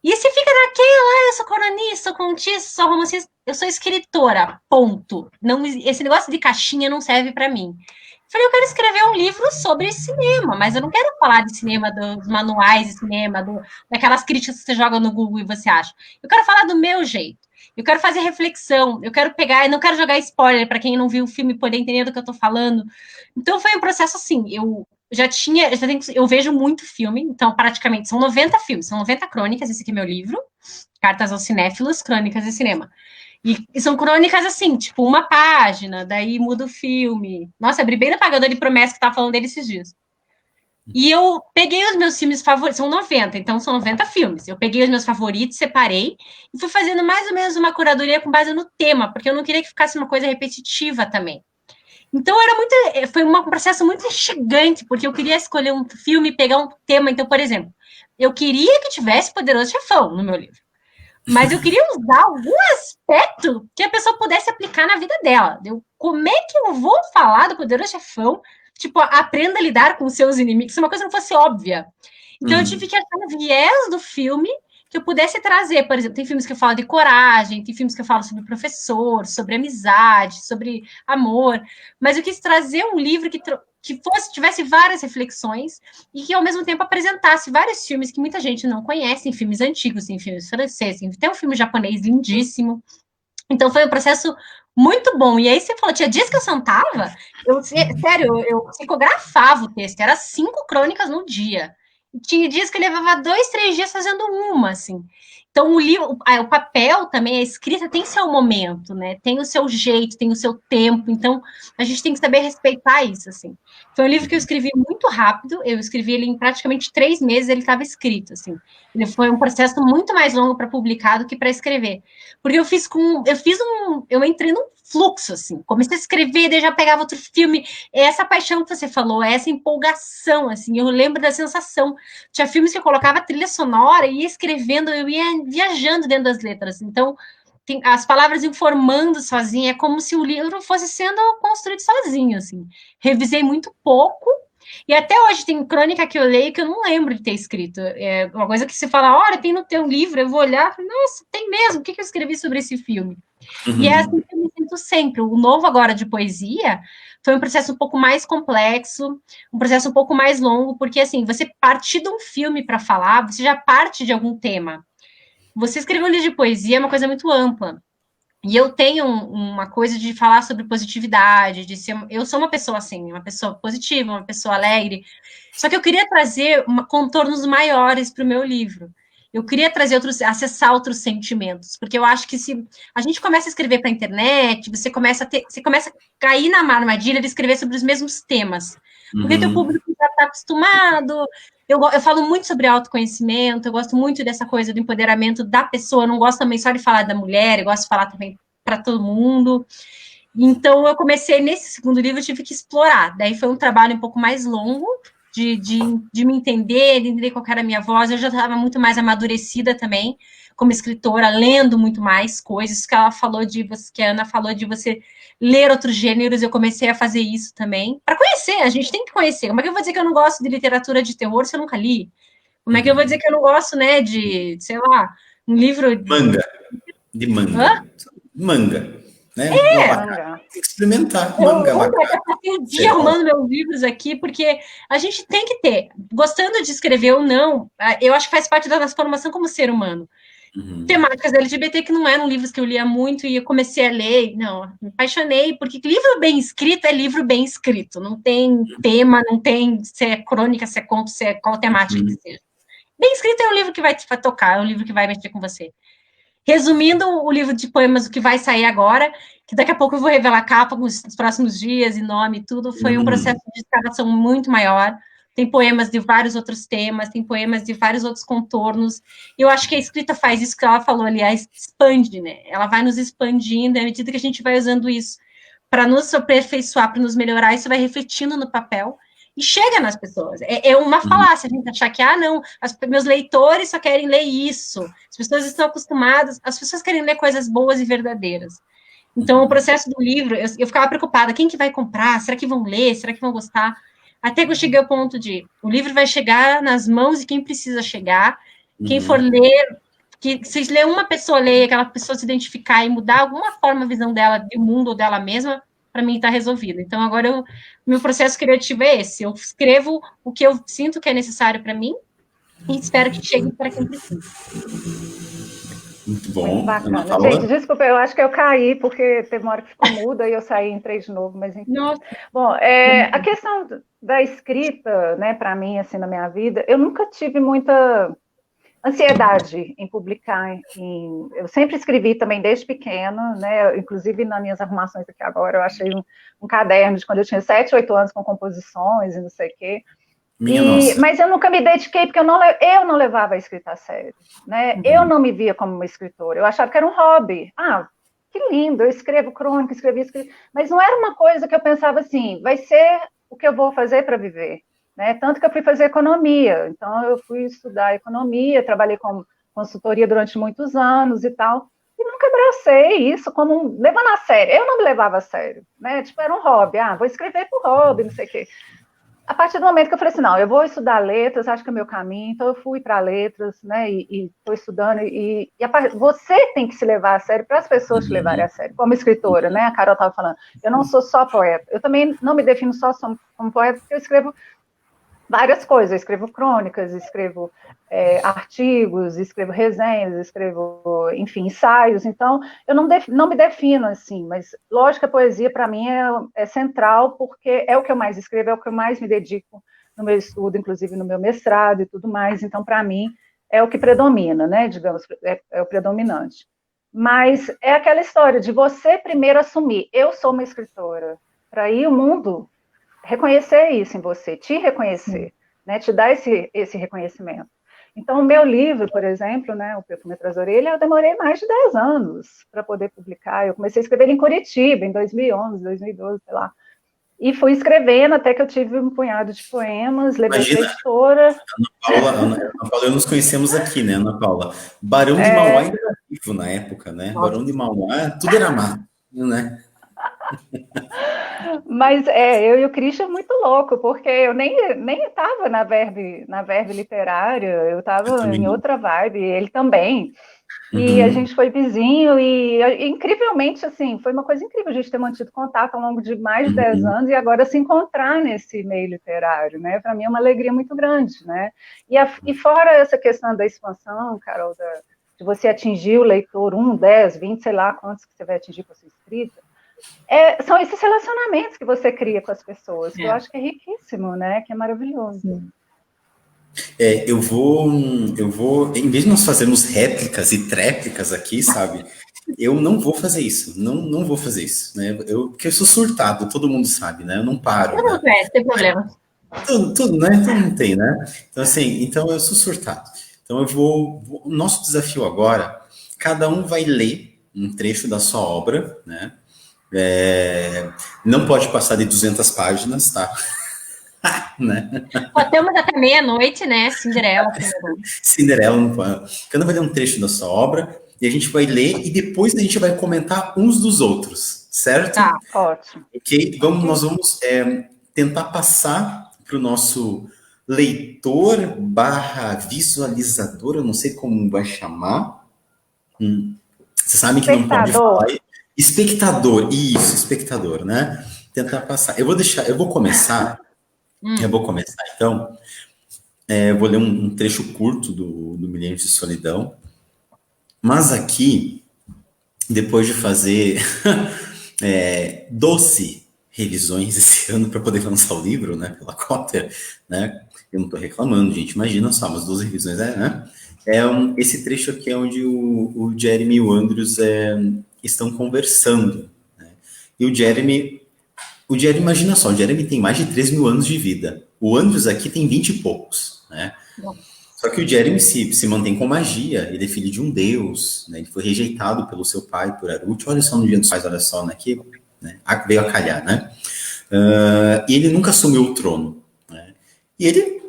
E você fica naquela, eu sou coronista, sou contista, sou romancista, eu sou escritora, ponto. Não, esse negócio de caixinha não serve para mim. Falei, eu quero escrever um livro sobre cinema, mas eu não quero falar de cinema, dos manuais de cinema, daquelas críticas que você joga no Google e você acha. Eu quero falar do meu jeito. Eu quero fazer reflexão, eu quero pegar, eu não quero jogar spoiler para quem não viu o filme poder entender do que eu tô falando. Então foi um processo assim, eu vejo muito filme, então praticamente são 90 filmes, são 90 crônicas, esse aqui é meu livro, Cartas aos Cinéfilos, Crônicas de Cinema. E são crônicas assim, tipo, uma página, daí muda o filme. Nossa, abri bem na Pagador de Promessa que tava falando dele esses dias. E eu peguei os meus filmes favoritos, são 90, então são 90 filmes. Eu peguei os meus favoritos, separei, e fui fazendo mais ou menos uma curadoria com base no tema, porque eu não queria que ficasse uma coisa repetitiva também. Então foi um processo muito instigante, porque eu queria escolher um filme, pegar um tema. Então, por exemplo, eu queria que tivesse Poderoso Chefão no meu livro, mas eu queria usar algum aspecto que a pessoa pudesse aplicar na vida dela. Como é que eu vou falar do Poderoso Chefão? Tipo, aprenda a lidar com os seus inimigos, se uma coisa não fosse óbvia. Então, eu tive que achar um viés do filme que eu pudesse trazer. Por exemplo, tem filmes que eu falo de coragem, tem filmes que eu falo sobre professor, sobre amizade, sobre amor, mas eu quis trazer um livro que tivesse várias reflexões e que, ao mesmo tempo, apresentasse vários filmes que muita gente não conhece, em filmes antigos, em filmes franceses, tem um filme japonês lindíssimo. Então, foi um processo muito bom. E aí, você falou, tinha dias que eu sentava, eu psicografava o texto, era 5 crônicas no dia. Tinha dias que eu levava 2, 3 dias fazendo uma, assim. Então, o livro, o papel também, a escrita tem seu momento, né? Tem o seu jeito, tem o seu tempo. Então, a gente tem que saber respeitar isso, assim. Foi um livro que eu escrevi muito rápido. Eu escrevi ele em praticamente 3 meses, ele estava escrito, assim. Ele foi um processo muito mais longo para publicar do que para escrever. Porque eu entrei num fluxo, assim. Comecei a escrever, daí já pegava outro filme. Essa paixão que você falou, essa empolgação, assim. Eu lembro da sensação. Tinha filmes que eu colocava trilha sonora e ia escrevendo, eu ia viajando dentro das letras. Então, as palavras informando sozinha, é como se o livro fosse sendo construído sozinho, assim. Revisei muito pouco, e até hoje tem crônica que eu leio que eu não lembro de ter escrito. É uma coisa que você fala, olha, tem no teu livro, eu vou olhar, nossa, tem mesmo, o que eu escrevi sobre esse filme? E é assim que eu me sinto sempre. O novo agora de poesia foi um processo um pouco mais complexo, um processo um pouco mais longo, porque assim, você partir de um filme para falar, você já parte de algum tema. Você escrever um livro de poesia é uma coisa muito ampla. E eu tenho uma coisa de falar sobre positividade, eu sou uma pessoa assim, uma pessoa positiva, uma pessoa alegre. Só que eu queria trazer contornos maiores para o meu livro. Eu queria trazer acessar outros sentimentos, porque eu acho que se a gente começa a escrever para a internet, você começa a cair na armadilha de escrever sobre os mesmos temas. Porque teu público já está acostumado. Eu falo muito sobre autoconhecimento, eu gosto muito dessa coisa do empoderamento da pessoa, eu não gosto também só de falar da mulher, eu gosto de falar também para todo mundo. Então, eu comecei, nesse segundo livro, eu tive que explorar. Daí foi um trabalho um pouco mais longo, de me entender, de entender qual era a minha voz. Eu já estava muito mais amadurecida também, como escritora, lendo muito mais coisas que ela falou que a Ana falou de você ler outros gêneros. Eu comecei a fazer isso também, para conhecer, a gente tem que conhecer. Como é que eu vou dizer que eu não gosto de literatura de terror se eu nunca li? Como é que eu vou dizer que eu não gosto, né, de, sei lá, um livro... De manga. Hã? Manga. Né? Tem que experimentar manga. Eu passei o dia arrumando meus livros aqui, porque a gente tem que ter, gostando de escrever ou não, eu acho que faz parte da nossa formação como ser humano. Temáticas LGBT que não eram livros que eu lia muito e eu comecei a ler, não, me apaixonei, porque livro bem escrito é livro bem escrito, não tem tema, não tem se é crônica, se é conto, se é qual temática que seja. Bem escrito é um livro que vai te tocar, é um livro que vai mexer com você. Resumindo, o livro de poemas, o que vai sair agora, que daqui a pouco eu vou revelar a capa nos próximos dias, e nome e tudo, foi um processo de escavação muito maior. Tem poemas de vários outros temas, tem poemas de vários outros contornos. E eu acho que a escrita faz isso que ela falou, aliás, expande, né? Ela vai nos expandindo, à medida que a gente vai usando isso para nos aperfeiçoar, para nos melhorar, isso vai refletindo no papel e chega nas pessoas. É uma falácia a gente achar que, não, meus leitores só querem ler isso, as pessoas estão acostumadas, as pessoas querem ler coisas boas e verdadeiras. Então, o processo do livro, eu ficava preocupada, quem que vai comprar? Será que vão ler? Será que vão gostar? Até que eu cheguei ao ponto de, o livro vai chegar nas mãos de quem precisa chegar, quem for ler, que se ler uma pessoa ler, aquela pessoa se identificar e mudar alguma forma a visão dela, do mundo ou dela mesma, para mim está resolvido. Então, agora, meu processo criativo é esse. Eu escrevo o que eu sinto que é necessário para mim e espero que chegue para quem precisa. Muito bom. Bacana. Gente, desculpa, eu acho que eu caí, porque teve uma hora que ficou muda e eu saí e entrei de novo, mas enfim. Nossa. Bom, a questão da escrita, né, para mim, assim, na minha vida, eu nunca tive muita ansiedade em publicar. Eu sempre escrevi também desde pequena, né? Inclusive nas minhas arrumações aqui agora, eu achei um caderno de quando eu tinha 7, 8 anos com composições e não sei o quê. Mas eu nunca me dediquei, porque eu não levava a escrita a sério, né? Eu não me via como uma escritora, eu achava que era um hobby. Que lindo, eu escrevo crônica, escrevi, mas não era uma coisa que eu pensava assim, vai ser o que eu vou fazer para viver. Né? Tanto que eu fui fazer economia, então eu fui estudar economia, trabalhei com consultoria durante muitos anos e tal, e nunca abracei isso como levando a sério. Eu não me levava a sério, né? Tipo, era um hobby, vou escrever por hobby, não sei o quê. A partir do momento que eu falei assim, não, eu vou estudar letras, acho que é o meu caminho, então eu fui para letras, né, e estou estudando, você tem que se levar a sério para as pessoas te levarem a sério, como escritora, né, a Carol estava falando, eu não sou só poeta, eu também não me defino só como poeta, porque eu escrevo várias coisas, eu escrevo crônicas, escrevo artigos, escrevo resenhas, escrevo, enfim, ensaios, então eu não me defino assim, mas lógico que a poesia para mim é central, porque é o que eu mais escrevo, é o que eu mais me dedico no meu estudo, inclusive no meu mestrado e tudo mais, então para mim é o que predomina, né? Digamos, é o predominante. Mas é aquela história de você primeiro assumir, eu sou uma escritora, para aí o mundo reconhecer isso em você, te reconhecer, né? Te dar esse reconhecimento. Então, o meu livro, por exemplo, né, O Perfume Atrás da Orelha, eu demorei mais de 10 anos para poder publicar. Eu comecei a escrever ele em Curitiba, em 2011, 2012, sei lá. E fui escrevendo até que eu tive um punhado de poemas, levei para a editora. Ana Paula, eu nos conhecemos aqui, né, Ana Paula? Barão de Mauá ainda era vivo na época, né? Nossa. Barão de Mauá, tudo era mato, né? Mas eu e o Christian muito louco, porque eu nem estava na verve literária, eu estava em outra vibe, ele também. E a gente foi vizinho e incrivelmente, assim, foi uma coisa incrível a gente ter mantido contato ao longo de mais de 10 anos e agora se encontrar nesse meio literário, né? Para mim é uma alegria muito grande, né? E fora essa questão da expansão, Carol, de você atingir o leitor 1, 10, 20, sei lá quantos que você vai atingir com a sua escrita, são esses relacionamentos que você cria com as pessoas, que eu acho que é riquíssimo, né? Que é maravilhoso. Eu vou, em vez de nós fazermos réplicas e tréplicas aqui, sabe? Eu não vou fazer isso, não vou fazer isso, né? Porque eu sou surtado, todo mundo sabe, né? Eu não paro. Não, né? tem problema. Tudo, né? Todo mundo tem, né? Então, assim, eu sou surtado. Então, o nosso desafio agora, cada um vai ler um trecho da sua obra, né? Não pode passar de 200 páginas, tá? Né? Temos até meia-noite, né? Cinderela. Cinderela não pode. Cada um vai ler um trecho da sua obra e a gente vai ler e depois a gente vai comentar uns dos outros, certo? Tá, ótimo. Ok? Nós vamos tentar passar para o nosso leitor / visualizador, eu não sei como vai chamar. Você sabe que não pode falar. Espectador, isso, espectador, né? Tentar passar. Eu vou começar. Então. Eu vou ler um trecho curto do Milênio de Solidão. Mas aqui, depois de fazer 12 revisões esse ano para poder lançar o livro, né, pela Cotter, né? Eu não estou reclamando, gente. Imagina só, mas 12 revisões, né? Esse trecho aqui é onde o Jeremy e o Andrews estão conversando. Né? E o Jeremy, imagina só, o Jeremy tem mais de 3 mil anos de vida. O Andrews aqui tem 20 e poucos, né? Só que o Jeremy se mantém com magia, ele é filho de um deus, né? Ele foi rejeitado pelo seu pai, por Aruth. Olha só no Dia dos Pais, olha só, né? Aqui, né? Veio a calhar, né? E ele nunca assumiu o trono, né? E ele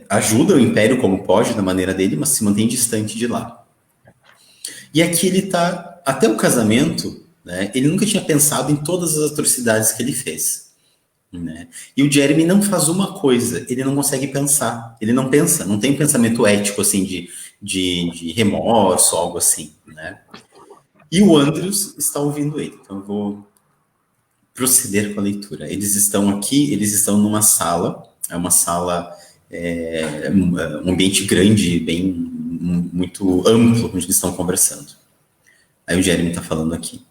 ajuda o Império como pode, da maneira dele, mas se mantém distante de lá. E aqui ele tá, até o casamento, né? Ele nunca tinha pensado em todas as atrocidades que ele fez. Né? E o Jeremy não faz uma coisa, ele não consegue pensar, ele não pensa, não tem pensamento ético assim de remorso, algo assim, né? E o Andrews está ouvindo ele, então eu vou proceder com a leitura. Eles estão aqui, eles estão numa sala, é uma sala, um ambiente grande, bem, muito amplo, onde eles estão conversando. Aí o Jeremy está falando aqui.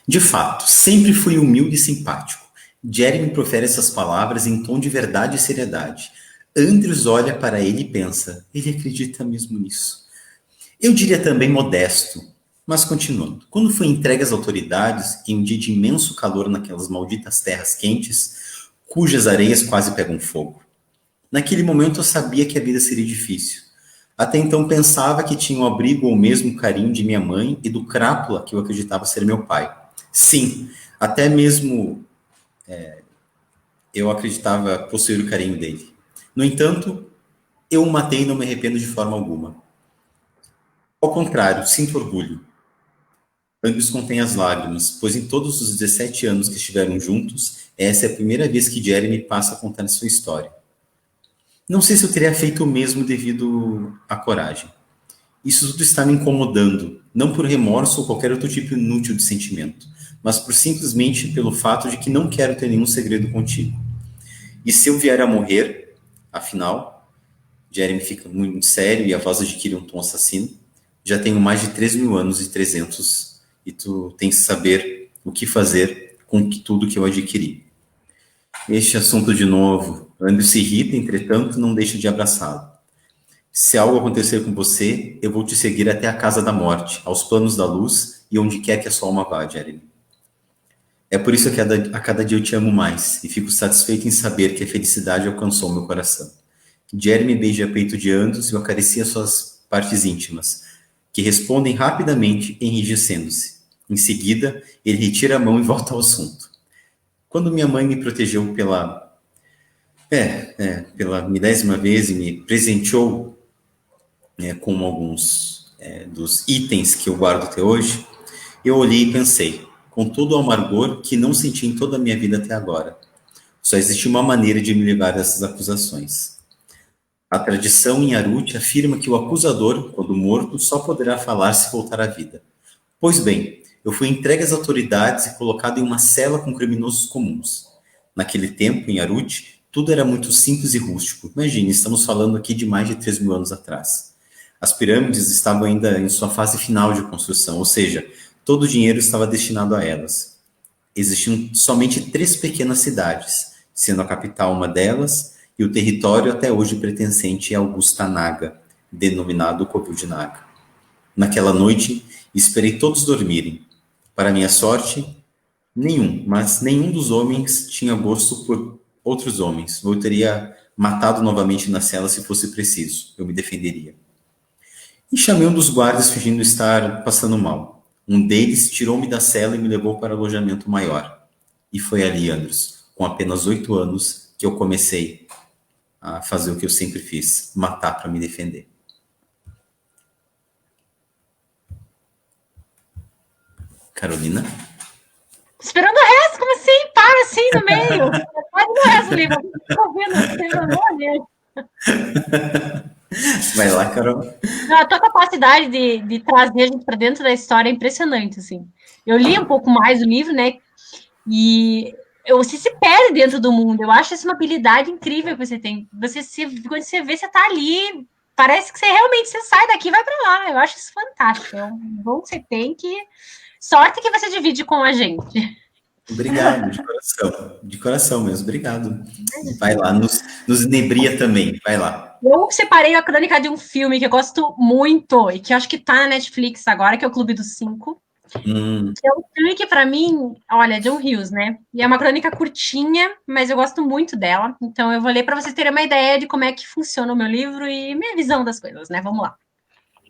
De fato, sempre fui humilde e simpático. Jeremy profere essas palavras em tom de verdade e seriedade. Andrews olha para ele e pensa, ele acredita mesmo nisso. Eu diria também modesto, mas continuando. Quando fui entregue às autoridades, em um dia de imenso calor naquelas malditas terras quentes, cujas areias quase pegam fogo. Naquele momento eu sabia que a vida seria difícil. Até então pensava que tinha o abrigo ou mesmo o carinho de minha mãe e do crápula que eu acreditava ser meu pai. Sim, até mesmo... eu acreditava possuir o carinho dele. No entanto, eu o matei e não me arrependo de forma alguma. Ao contrário, sinto orgulho. Andrews contém as lágrimas, pois em todos os 17 anos que estiveram juntos, essa é a primeira vez que Jeremy passa a contar sua história. Não sei se eu teria feito o mesmo devido à coragem. Isso tudo está me incomodando, não por remorso ou qualquer outro tipo inútil de sentimento, mas simplesmente pelo fato de que não quero ter nenhum segredo contigo. E se eu vier a morrer, afinal, Jeremy fica muito sério e a voz adquire um tom assassino, já tenho mais de 3 mil anos e 300, e tu tens que saber o que fazer com tudo que eu adquiri. Este assunto de novo, Andrew se irrita, entretanto, não deixa de abraçá-lo. Se algo acontecer com você, eu vou te seguir até a casa da morte, aos planos da luz e onde quer que a sua alma vá, Jeremy. É por isso que a cada dia eu te amo mais e fico satisfeito em saber que a felicidade alcançou meu coração. Jeremy beija peito de Andros e eu acaricia suas partes íntimas, que respondem rapidamente, enrijecendo-se. Em seguida, ele retira a mão e volta ao assunto. Quando minha mãe me protegeu pela milésima vez e me presenteou com alguns dos itens que eu guardo até hoje, eu olhei e pensei, com todo o amargor que não senti em toda a minha vida até agora. Só existe uma maneira de me livrar dessas acusações. A tradição em Arut afirma que o acusador, quando morto, só poderá falar se voltar à vida. Pois bem, eu fui entregue às autoridades e colocado em uma cela com criminosos comuns. Naquele tempo, em Arut, tudo era muito simples e rústico. Imagine, estamos falando aqui de mais de 3 mil anos atrás. As pirâmides estavam ainda em sua fase final de construção, ou seja, todo o dinheiro estava destinado a elas. Existiam somente 3 pequenas cidades, sendo a capital uma delas e o território até hoje pertencente a Augusta Naga, denominado Covil de Naga. Naquela noite, esperei todos dormirem. Para minha sorte, nenhum dos homens tinha gosto por outros homens. Eu teria matado novamente na cela se fosse preciso. Eu me defenderia. E chamei um dos guardas fingindo estar passando mal. Um deles tirou-me da cela e me levou para o alojamento maior. E foi ali, Andros, com apenas 8 anos, que eu comecei a fazer o que eu sempre fiz, matar para me defender. Carolina? Esperando o resto, como assim? Para assim no meio. Para no resto do livro. Estou vendo, Vai lá, Carol. A tua capacidade de trazer a gente para dentro da história é impressionante, assim. Eu li um pouco mais o livro, né? E você se perde dentro do mundo. Eu acho isso uma habilidade incrível que você tem. Quando você vê, você tá ali, parece que você realmente sai daqui e vai para lá. Eu acho isso fantástico. É um bom que você tem que... Sorte que você divide com a gente. Obrigado, de coração mesmo, obrigado. Vai lá, nos inebria também, vai lá. Eu separei a crônica de um filme que eu gosto muito e que eu acho que tá na Netflix agora, que é o Clube dos Cinco. É um filme que, pra mim, olha, John Hughes, né? E é uma crônica curtinha, mas eu gosto muito dela. Então, eu vou ler para vocês terem uma ideia de como é que funciona o meu livro e minha visão das coisas, né? Vamos lá.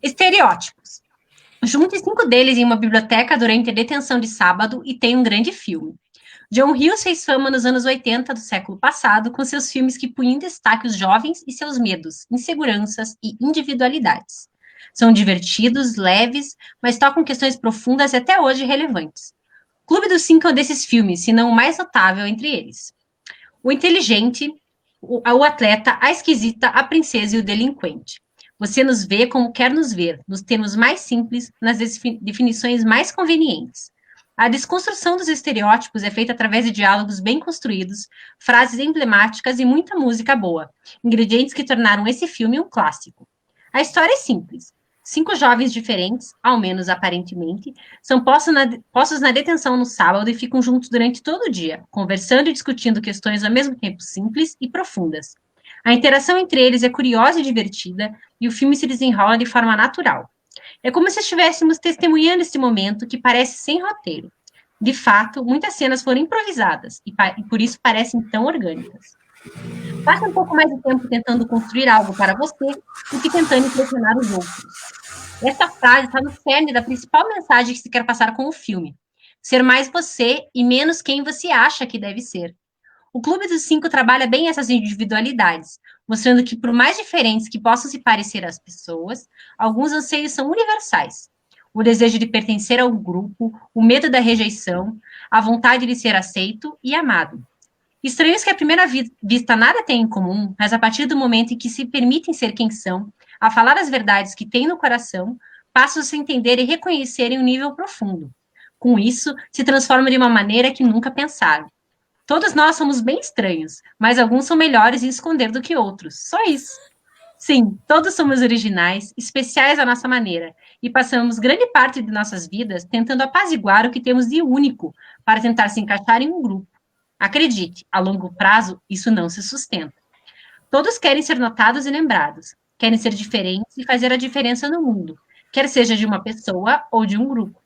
Estereótipos. Junte 5 deles em uma biblioteca durante a detenção de sábado e tem um grande filme. John Hughes fez fama nos anos 80 do século passado com seus filmes que punham em destaque os jovens e seus medos, inseguranças e individualidades. São divertidos, leves, mas tocam questões profundas e até hoje relevantes. Clube dos Cinco é um desses filmes, se não o mais notável entre eles. O inteligente, o atleta, a esquisita, a princesa e o delinquente. Você nos vê como quer nos ver, nos termos mais simples, nas definições mais convenientes. A desconstrução dos estereótipos é feita através de diálogos bem construídos, frases emblemáticas e muita música boa, ingredientes que tornaram esse filme um clássico. A história é simples. 5 jovens diferentes, ao menos aparentemente, são postos na detenção no sábado e ficam juntos durante todo o dia, conversando e discutindo questões ao mesmo tempo simples e profundas. A interação entre eles é curiosa e divertida, e o filme se desenrola de forma natural. É como se estivéssemos testemunhando esse momento que parece sem roteiro. De fato, muitas cenas foram improvisadas, e por isso parecem tão orgânicas. Passe um pouco mais de tempo tentando construir algo para você do que tentando impressionar os outros. Essa frase está no cerne da principal mensagem que se quer passar com o filme. Ser mais você e menos quem você acha que deve ser. O Clube dos Cinco trabalha bem essas individualidades, mostrando que, por mais diferentes que possam se parecer às pessoas, alguns anseios são universais. O desejo de pertencer a um grupo, o medo da rejeição, a vontade de ser aceito e amado. Estranhos que à primeira vista nada têm em comum, mas a partir do momento em que se permitem ser quem são, a falar as verdades que têm no coração, passam a se entender e reconhecer em um nível profundo. Com isso, se transformam de uma maneira que nunca pensaram. Todos nós somos bem estranhos, mas alguns são melhores em esconder do que outros. Só isso. Sim, todos somos originais, especiais à nossa maneira, e passamos grande parte de nossas vidas tentando apaziguar o que temos de único para tentar se encaixar em um grupo. Acredite, a longo prazo, isso não se sustenta. Todos querem ser notados e lembrados. querem ser diferentes e fazer a diferença no mundo, quer seja de uma pessoa ou de um grupo.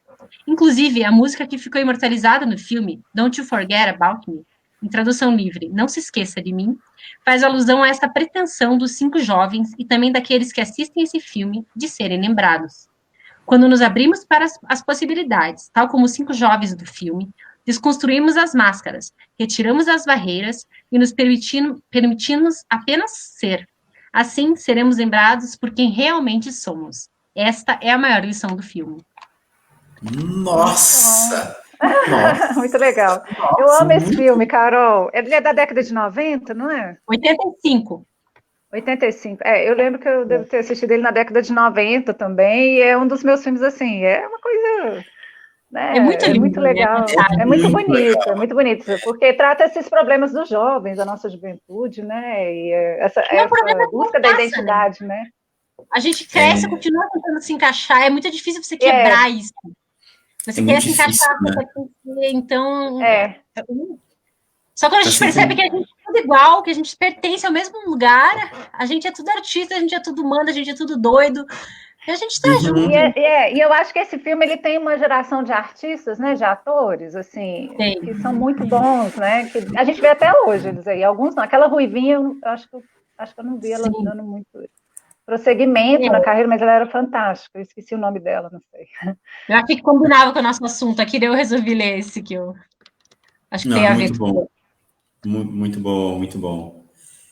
Inclusive, a música que ficou imortalizada no filme, Don't You Forget About Me, em tradução livre, Não Se Esqueça de Mim, faz alusão a essa pretensão dos 5 jovens e também daqueles que assistem esse filme de serem lembrados. Quando nos abrimos para as possibilidades, tal como os 5 jovens do filme, desconstruímos as máscaras, retiramos as barreiras e nos permitimos apenas ser. Assim, seremos lembrados por quem realmente somos. Esta é a maior lição do filme. Nossa! Nossa. Muito legal. Nossa, eu amo esse filme, Carol. Ele é da década de 90, não é? 85. 85. Eu lembro que eu devo ter assistido ele na década de 90 também, e é um dos meus filmes, assim, é uma coisa... Né? É muito lindo, muito legal, é muito bonito, é muito bonito, porque trata esses problemas dos jovens, da nossa juventude, né? E essa busca da identidade, né? A gente cresce, continua tentando se encaixar, é muito difícil você quebrar isso. Você quer se encaixar, né? Então... Só quando a gente percebe que a gente é tudo igual, que a gente pertence ao mesmo lugar, a gente é tudo artista, a gente é tudo humano, a gente é tudo doido, e a gente tá junto. E eu acho que esse filme ele tem uma geração de artistas, né, de atores, assim, que são muito bons, né, que a gente vê até hoje eles aí, alguns não. Aquela Ruivinha, eu acho que eu não vi ela dando muito prosseguimento na carreira, mas ela era fantástica, eu esqueci o nome dela, não sei. Eu acho que combinava com o nosso assunto aqui, daí eu resolvi ler esse que eu acho que tem a ver com... Muito bom, muito bom.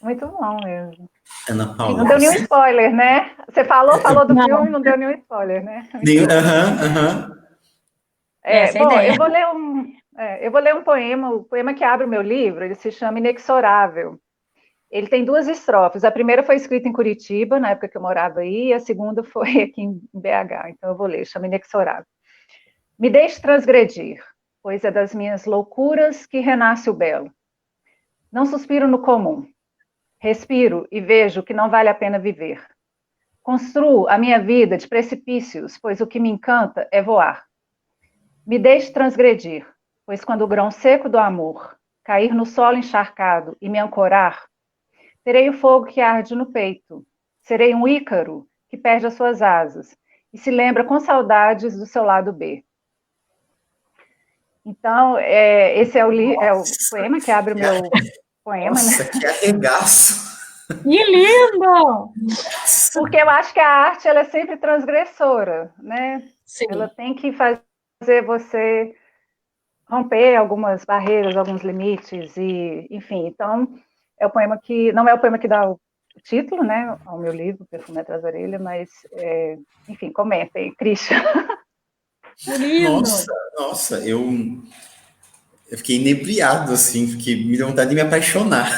Muito bom mesmo. Ana Paula. Não deu nenhum spoiler, né? Você falou do filme e não deu nenhum spoiler, né? Bom, eu vou ler um poema, o poema que abre o meu livro, ele se chama Inexorável. Ele tem 2 estrofes. A primeira foi escrita em Curitiba, na época que eu morava aí, e a segunda foi aqui em BH. Então eu vou ler, chama Inexorável. Me deixe transgredir, pois é das minhas loucuras que renasce o belo. Não suspiro no comum. Respiro e vejo que não vale a pena viver. Construo a minha vida de precipícios, pois o que me encanta é voar. Me deixe transgredir, pois quando o grão seco do amor cair no solo encharcado e me ancorar, terei o fogo que arde no peito. Serei um Ícaro que perde as suas asas e se lembra com saudades do seu lado B. Então, esse é o poema que abre o meu poema. Nossa, né? Que arregaço! Que lindo! Porque eu acho que a arte ela é sempre transgressora, né? Sim. Ela tem que fazer você romper algumas barreiras, alguns limites, e, enfim, então, é o poema que, não é o poema que dá o título, né, ao meu livro, Perfume Atrás da Orelha, mas, enfim, comentem, Christian. Nossa, eu fiquei inebriado, assim, me deu vontade de me apaixonar.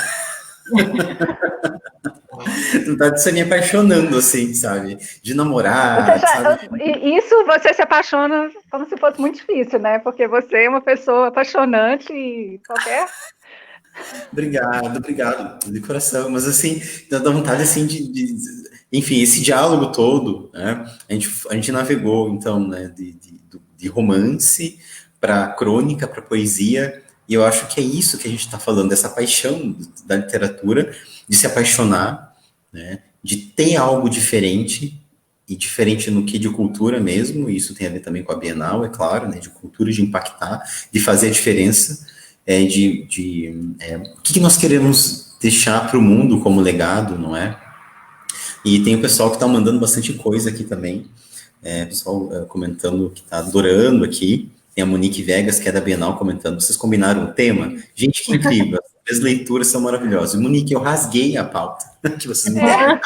Vontade de você me apaixonando, assim, sabe? De namorar, sabe? Isso você se apaixona como se fosse muito difícil, né? Porque você é uma pessoa apaixonante e qualquer... Obrigado, de coração. Mas, assim, dá vontade, assim, enfim, esse diálogo todo, né? A gente navegou, então, né, de romance para crônica, para poesia, e eu acho que é isso que a gente está falando, dessa paixão da literatura, de se apaixonar, né, de ter algo diferente, e diferente no que de cultura mesmo, e isso tem a ver também com a Bienal, é claro, né, de cultura, de impactar, de fazer a diferença, o que nós queremos deixar para o mundo como legado, não é? E tem o pessoal que está mandando bastante coisa aqui também, pessoal comentando que está adorando aqui, tem a Monique Vegas, que é da Bienal, comentando, vocês combinaram o tema? Gente, que incrível, as leituras são maravilhosas. Monique, eu rasguei a pauta que vocês me deram.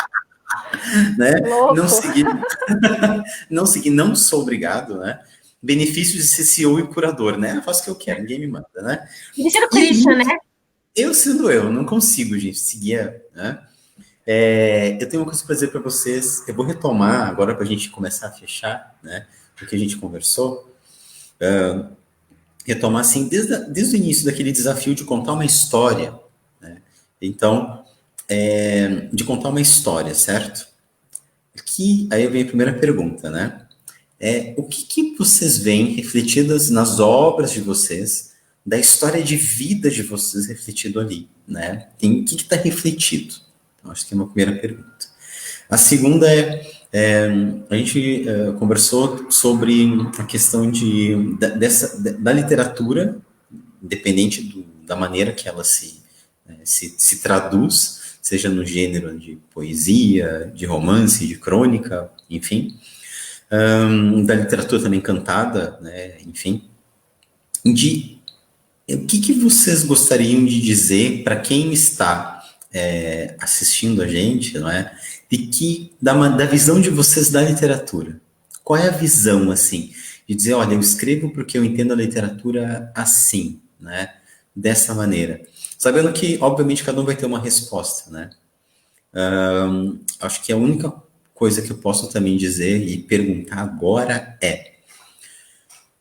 Né? Não segui, não sou obrigado, né? Benefício de ser CEO e curador, né? Eu faço o que eu quero, ninguém me manda, né? E ser o Christian, né? Eu sendo não consigo, gente, seguir, né? Eu tenho uma coisa para dizer para vocês, eu vou retomar agora para a gente começar a fechar, né? O que a gente conversou. Retomar assim desde o início daquele desafio de contar uma história, né? Então, de contar uma história, certo? Aí vem a primeira pergunta, né? O que vocês veem refletidas nas obras de vocês, da história de vida de vocês refletido ali, né? O que está refletido? Então, acho que é uma primeira pergunta. A segunda a gente conversou sobre a questão da literatura, independente da maneira que ela se traduz, seja no gênero de poesia, de romance, de crônica, enfim, da literatura também cantada, né, enfim, o que vocês gostariam de dizer para quem está assistindo a gente, não é? Da visão de vocês da literatura. Qual é a visão, assim, de dizer, olha, eu escrevo porque eu entendo a literatura assim, né? Dessa maneira. Sabendo que, obviamente, cada um vai ter uma resposta, né? Acho que a única coisa que eu posso também dizer e perguntar agora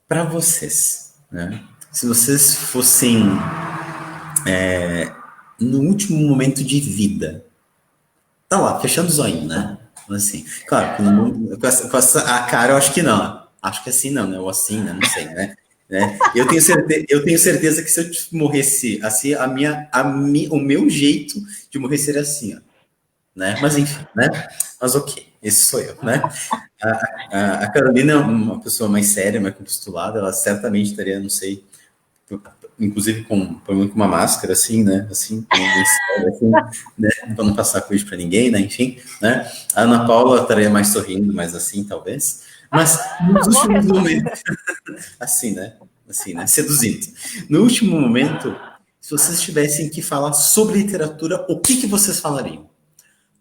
para vocês, né? Se vocês fossem no último momento de vida, tá lá, fechando o zoinho, né? Assim, claro, com a cara eu acho que não. Acho que assim não, né? Ou assim, né? Não sei, né? Eu tenho certeza que se eu morresse assim, o meu jeito de morrer seria assim, ó, né? Mas enfim, né? Mas ok, esse sou eu, né? A Carolina é uma pessoa mais séria, mais postulada, ela certamente estaria, não sei, inclusive com uma máscara, assim, né? Assim, assim, né? Para não passar coisa para ninguém, né? Enfim, né? A Ana Paula estaria mais sorrindo, mais assim, talvez. Mas nos últimos momentos, assim, né? Assim, né? Seduzindo. No último momento, se vocês tivessem que falar sobre literatura, o que vocês falariam?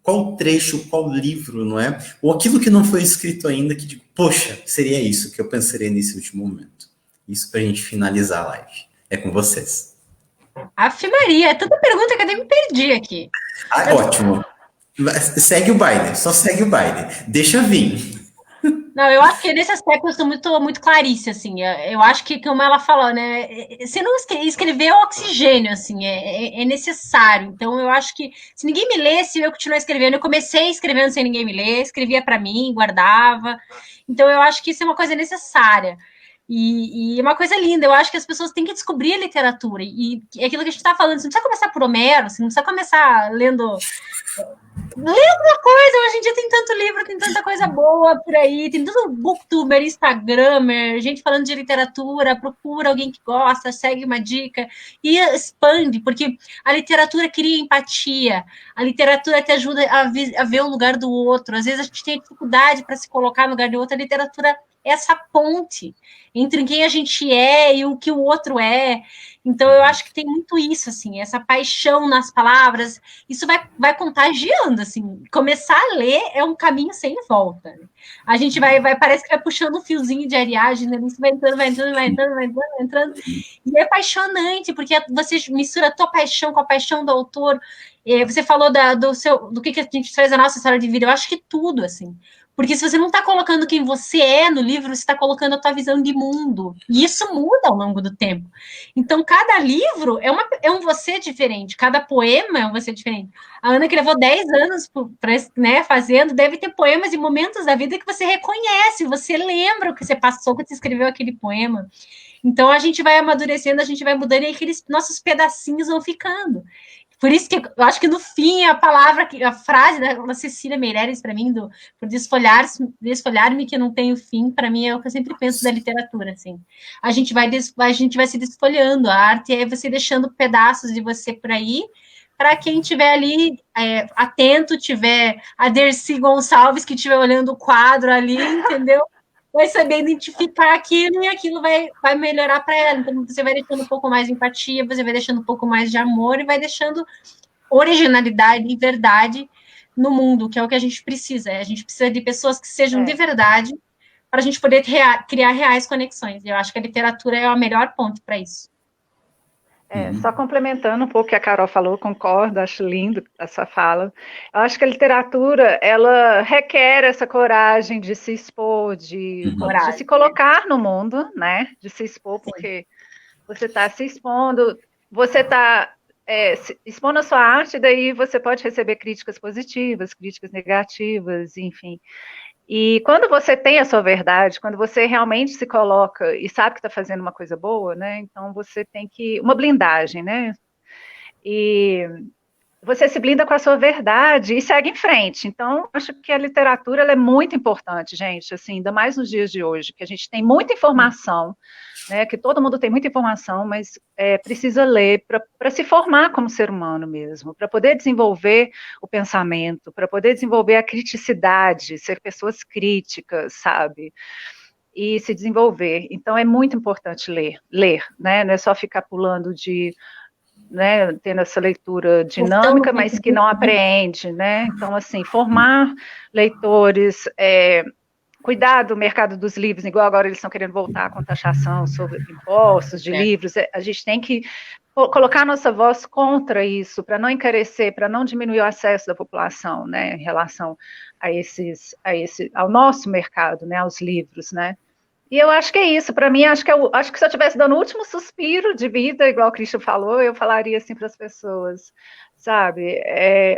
Qual trecho, qual livro, não é? Ou aquilo que não foi escrito ainda, que digo, poxa, seria isso que eu pensaria nesse último momento. Isso para a gente finalizar a live. É com vocês. Aff, Maria, é tanta pergunta que eu até me perdi aqui. Ótimo. Segue o baile, só segue o baile. Deixa vir. Não, eu acho que nesse aspecto eu sou muito clarice, assim. Eu acho que, como ela falou, né? Se não escrever é oxigênio, assim, é necessário. Então, eu acho que se ninguém me lesse, eu continuo escrevendo. Eu comecei escrevendo sem ninguém me ler, escrevia para mim, guardava. Então, eu acho que isso é uma coisa necessária. E é uma coisa linda, eu acho que as pessoas têm que descobrir a literatura. E é aquilo que a gente está falando, você não precisa começar por Homero, você não precisa começar lendo uma coisa, hoje em dia tem tanto livro, tem tanta coisa boa por aí, tem tudo booktuber, instagramer, gente falando de literatura, procura alguém que gosta, segue uma dica e expande, porque a literatura cria empatia, a literatura te ajuda a ver o lugar do outro, às vezes a gente tem dificuldade para se colocar no lugar do outro, a literatura é essa ponte entre quem a gente é e o que o outro é. Então, eu acho que tem muito isso, assim, essa paixão nas palavras, isso vai contagiando, assim. Começar a ler é um caminho sem volta. A gente parece que vai puxando um fiozinho de Ariadne, né? Isso vai entrando, vai entrando, vai entrando, vai entrando, vai entrando. E é apaixonante, porque você mistura a tua paixão com a paixão do autor. Você falou do que a gente faz a nossa história de vida. Eu acho que tudo, assim. Porque se você não está colocando quem você é no livro, você está colocando a tua visão de mundo. E isso muda ao longo do tempo. Então, cada livro é um você diferente, cada poema é um você diferente. A Ana, que levou 10 anos fazendo, deve ter poemas e momentos da vida que você reconhece, você lembra o que você passou quando você escreveu aquele poema. Então, a gente vai amadurecendo, a gente vai mudando e aqueles nossos pedacinhos vão ficando. Por isso que eu acho que no fim a frase da Cecília Meirelles para mim por desfolhar-me que não tem fim, para mim é o que eu sempre penso da literatura, assim. A gente vai se desfolhando, a arte é você deixando pedaços de você por aí, para quem estiver ali atento, tiver a Dercy Gonçalves que estiver olhando o quadro ali, entendeu? Vai saber identificar aquilo e aquilo vai melhorar para ela. Então, você vai deixando um pouco mais de empatia, você vai deixando um pouco mais de amor e vai deixando originalidade e verdade no mundo, que é o que a gente precisa. A gente precisa de pessoas que sejam de verdade para a gente poder criar reais conexões. Eu acho que a literatura é o melhor ponto para isso. Só complementando um pouco o que a Carol falou, concordo, acho lindo essa fala. Eu acho que a literatura, ela requer essa coragem de se expor, de se colocar no mundo, né? De se expor, porque você está se expondo, você está expondo a sua arte, daí você pode receber críticas positivas, críticas negativas, enfim. E quando você tem a sua verdade, quando você realmente se coloca e sabe que está fazendo uma coisa boa, né? Então você tem uma blindagem, né? E você se blinda com a sua verdade e segue em frente. Então, acho que a literatura ela é muito importante, gente, assim, ainda mais nos dias de hoje, que a gente tem muita informação, né, que todo mundo tem muita informação, mas precisa ler para se formar como ser humano mesmo, para poder desenvolver o pensamento, para poder desenvolver a criticidade, ser pessoas críticas, sabe? E se desenvolver. Então, é muito importante ler, né? Não é só ficar pulando né, tendo essa leitura dinâmica, mas que não apreende, né? Então, assim, formar leitores, cuidar do mercado dos livros, igual agora eles estão querendo voltar com taxação sobre impostos de livros, a gente tem que colocar nossa voz contra isso, para não encarecer, para não diminuir o acesso da população, né, em relação ao nosso mercado, né, aos livros, né. E eu acho que é isso, para mim, acho que se eu estivesse dando o último suspiro de vida, igual o Christian falou, eu falaria assim para as pessoas, sabe,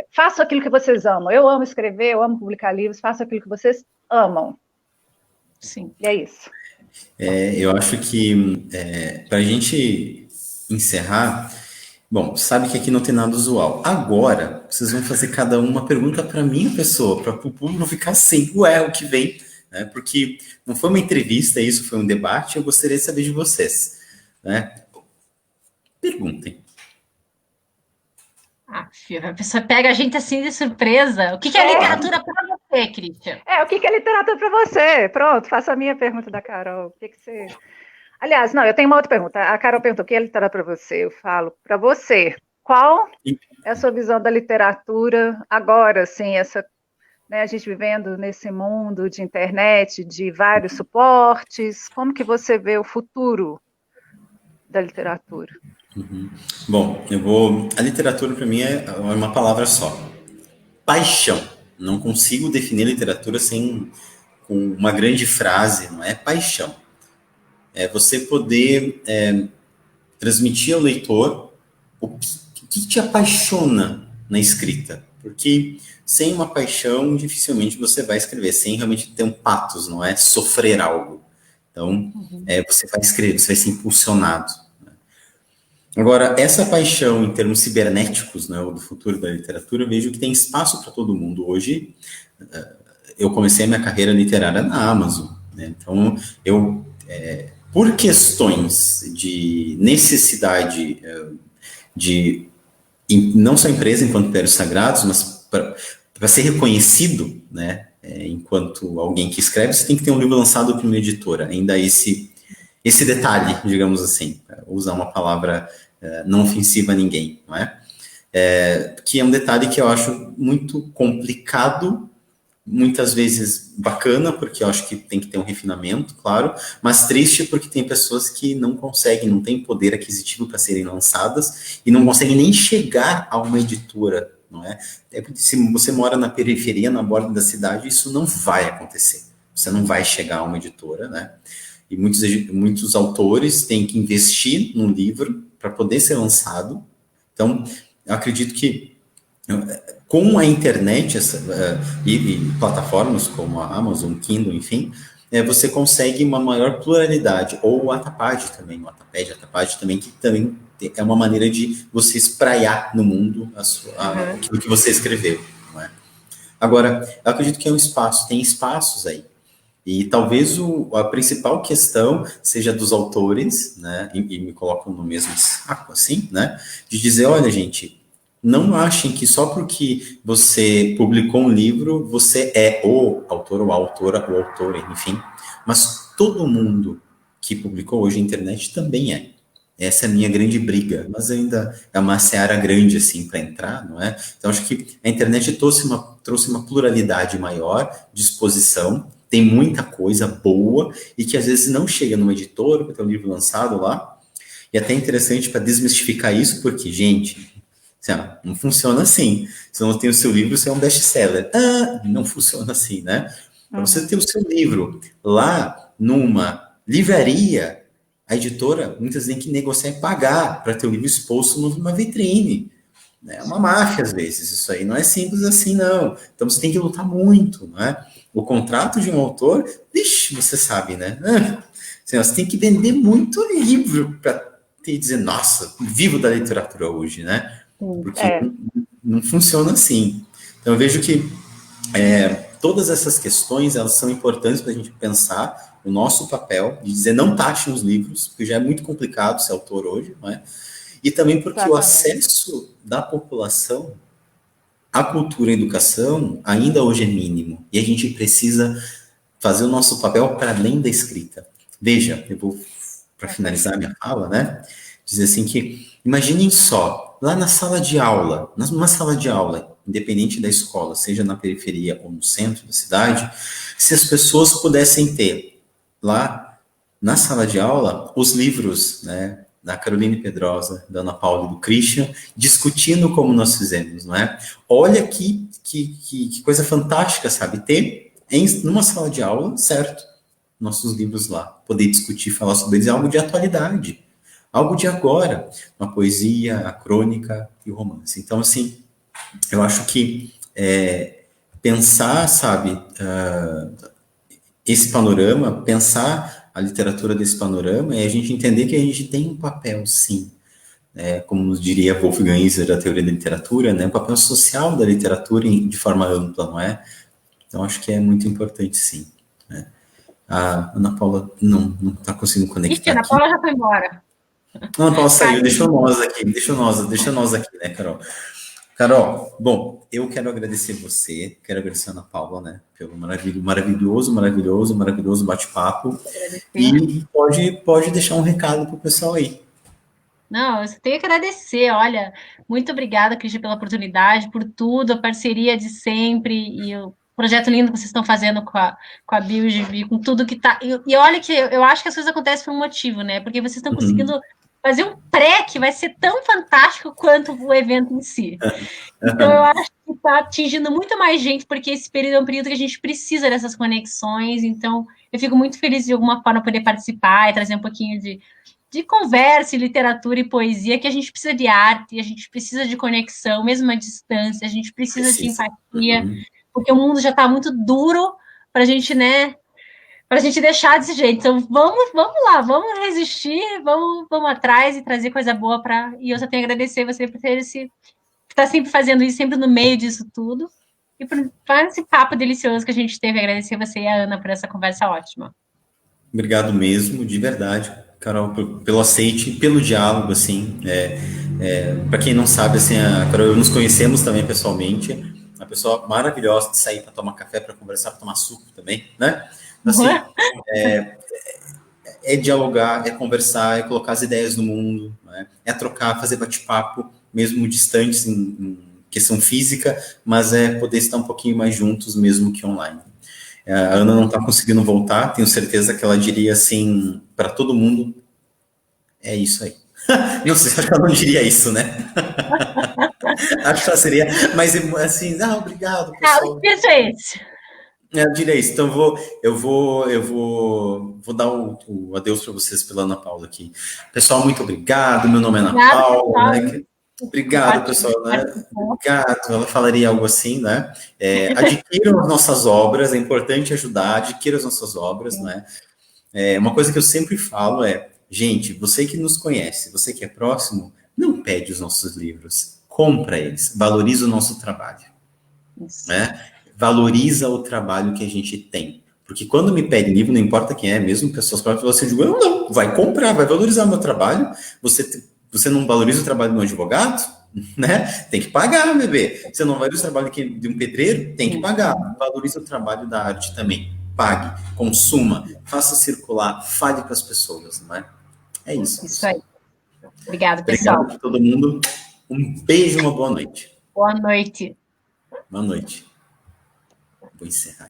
façam aquilo que vocês amam, eu amo escrever, eu amo publicar livros, façam aquilo que vocês amam. Sim. E é isso. Eu acho que, para a gente encerrar, bom, sabe que aqui não tem nada usual. Agora, vocês vão fazer cada uma pergunta para a minha pessoa, para o público ficar sem o que vem, né? Porque não foi uma entrevista, isso foi um debate, eu gostaria de saber de vocês, né? Perguntem. A pessoa pega a gente assim de surpresa. O que é literatura para você, Christian? O que é literatura para você? Pronto, faço a minha pergunta da Carol. O que você... Aliás, não, eu tenho uma outra pergunta. A Carol perguntou, o que é literatura para você? Eu falo, para você, qual é a sua visão da literatura agora, assim, né, a gente vivendo nesse mundo de internet, de vários suportes, como que você vê o futuro da literatura? Uhum. Bom, a literatura para mim é uma palavra só. Paixão. Não consigo definir literatura com uma grande frase, não é paixão. É você poder transmitir ao leitor o que te apaixona na escrita. Porque sem uma paixão, dificilmente você vai escrever, sem realmente ter um patos, não é? Sofrer algo. Então, você vai escrever, você vai ser impulsionado. Né? Agora, essa paixão em termos cibernéticos, né, do futuro da literatura, eu vejo que tem espaço para todo mundo. Hoje, eu comecei a minha carreira literária na Amazon. Né? Então, por questões de necessidade não só empresa enquanto impérios sagrados, mas para ser reconhecido, né, enquanto alguém que escreve, você tem que ter um livro lançado por uma editora. Ainda esse detalhe, digamos assim, usar uma palavra não ofensiva a ninguém, não é? Que é um detalhe que eu acho muito complicado, muitas vezes bacana, porque eu acho que tem que ter um refinamento, claro, mas triste porque tem pessoas que não conseguem, não têm poder aquisitivo para serem lançadas e não conseguem nem chegar a uma editora, não é? Se você mora na periferia, na borda da cidade, isso não vai acontecer. Você não vai chegar a uma editora, né? E muitos autores têm que investir num livro para poder ser lançado. Então, eu acredito que com a internet e plataformas como a Amazon, Kindle, enfim, você consegue uma maior pluralidade, ou o Wattpad também, que também é uma maneira de você espraiar no mundo aquilo que você escreveu. Não é? Agora, eu acredito que tem espaços aí. E talvez a principal questão seja dos autores, né, e me colocam no mesmo saco, assim, né, de dizer, olha, gente, não achem que só porque você publicou um livro, você é o autor, ou a autora, o autor, enfim. Mas todo mundo que publicou hoje na internet também é. Essa é a minha grande briga. Mas ainda é uma seara grande, assim, para entrar, não é? Então, acho que a internet trouxe uma pluralidade maior de exposição. Tem muita coisa boa e que às vezes não chega numa editora para ter um livro lançado lá. E até interessante para desmistificar isso, porque, gente... não funciona assim. Se não tem o seu livro, você é um best-seller. Não funciona assim, né? Para você ter o seu livro lá numa livraria, a editora muitas vezes tem que negociar e pagar para ter o livro exposto numa vitrine. É uma máfia, às vezes. Isso aí não é simples assim, não. Então, você tem que lutar muito, não é? O contrato de um autor, você sabe, né? Você tem que vender muito livro para dizer, nossa, vivo da literatura hoje, né? Porque não funciona assim. Então, eu vejo que todas essas questões, elas são importantes para a gente pensar o nosso papel, de dizer não taxem os livros, porque já é muito complicado ser autor hoje, não é? E também porque o acesso da população à cultura e à educação ainda hoje é mínimo, e a gente precisa fazer o nosso papel para além da escrita. Veja, eu vou, para finalizar minha fala, né, dizer assim que, imaginem só, lá na sala de aula, numa sala de aula, independente da escola, seja na periferia ou no centro da cidade, se as pessoas pudessem ter lá na sala de aula os livros, né, da Caroline Pedrosa, da Ana Paula e do Christian, discutindo como nós fizemos, não é? Olha que coisa fantástica, sabe? Ter numa sala de aula, certo, nossos livros lá, poder discutir, falar sobre eles, é algo de atualidade, algo de agora, uma poesia, a crônica e o romance. Então, assim, eu acho que pensar, sabe, esse panorama, pensar a literatura desse panorama, é a gente entender que a gente tem um papel, sim, como nos diria Wolfgang Iser, da teoria da literatura, né, um papel social da literatura de forma ampla, não é? Então, acho que é muito importante, sim. Né? A Ana Paula não está conseguindo conectar. Ana Paula já foi embora. A Ana Paula saiu, deixa nós aqui, né, Carol? Carol, bom, eu quero agradecer você, quero agradecer a Ana Paula, né, pelo maravilhoso bate-papo. E pode deixar um recado para o pessoal aí. Não, eu tenho que agradecer, olha, muito obrigada, Cristian, pela oportunidade, por tudo, a parceria de sempre, e o projeto lindo que vocês estão fazendo com a BioGV, com tudo que está... E olha que eu acho que as coisas acontecem por um motivo, né, porque vocês estão conseguindo fazer um pré que vai ser tão fantástico quanto o evento em si. Então, eu acho que está atingindo muito mais gente, porque esse período é um período que a gente precisa dessas conexões, então eu fico muito feliz de alguma forma poder participar e trazer um pouquinho de conversa, literatura e poesia, que a gente precisa de arte, a gente precisa de conexão, mesmo à distância, a gente precisa de empatia, porque o mundo já está muito duro para a gente, né, para a gente deixar desse jeito. Então, vamos lá, vamos resistir, vamos atrás e trazer coisa boa para... E eu só tenho a agradecer você por ter estar sempre fazendo isso, sempre no meio disso tudo, e por esse papo delicioso que a gente teve. Agradecer você e a Ana por essa conversa ótima. Obrigado mesmo, de verdade, Carol, pelo aceite, pelo diálogo, assim, para quem não sabe, assim, a Carol, nos conhecemos também pessoalmente, uma pessoa maravilhosa de sair para tomar café, para conversar, para tomar suco também, né? Assim, é dialogar, é conversar, é colocar as ideias no mundo, né? É trocar, fazer bate-papo, mesmo distantes em questão física, mas é poder estar um pouquinho mais juntos, mesmo que online. A Ana não está conseguindo voltar, tenho certeza que ela diria assim, para todo mundo, é isso aí. Não sei se ela não diria isso, né? Acho que ela seria, mas assim, obrigado, pessoal. Isso é esse. Eu diria isso, então eu vou dar o adeus para vocês pela Ana Paula aqui. Pessoal, muito obrigado, meu nome é Ana Paula, né? Obrigado, pessoal, né? Obrigado, ela falaria algo assim, né? Adquiram as nossas obras, é importante ajudar, adquiram as nossas obras, né? Uma coisa que eu sempre falo gente, você que nos conhece, você que é próximo, não pede os nossos livros, compra eles, valoriza o nosso trabalho, né? Valoriza o trabalho que a gente tem. Porque quando me pede livro, não importa quem é, mesmo pessoas próximas, você diz, não, vai comprar, vai valorizar o meu trabalho, você não valoriza o trabalho de um advogado, né? Tem que pagar, bebê. Você não valoriza o trabalho de um pedreiro? Tem que pagar. Valoriza o trabalho da arte também. Pague, consuma, faça circular, fale para as pessoas, não é? É isso. Isso aí. Obrigado, pessoal. Obrigado a todo mundo. Um beijo, uma boa noite. Boa noite. Boa noite. Vou encerrar.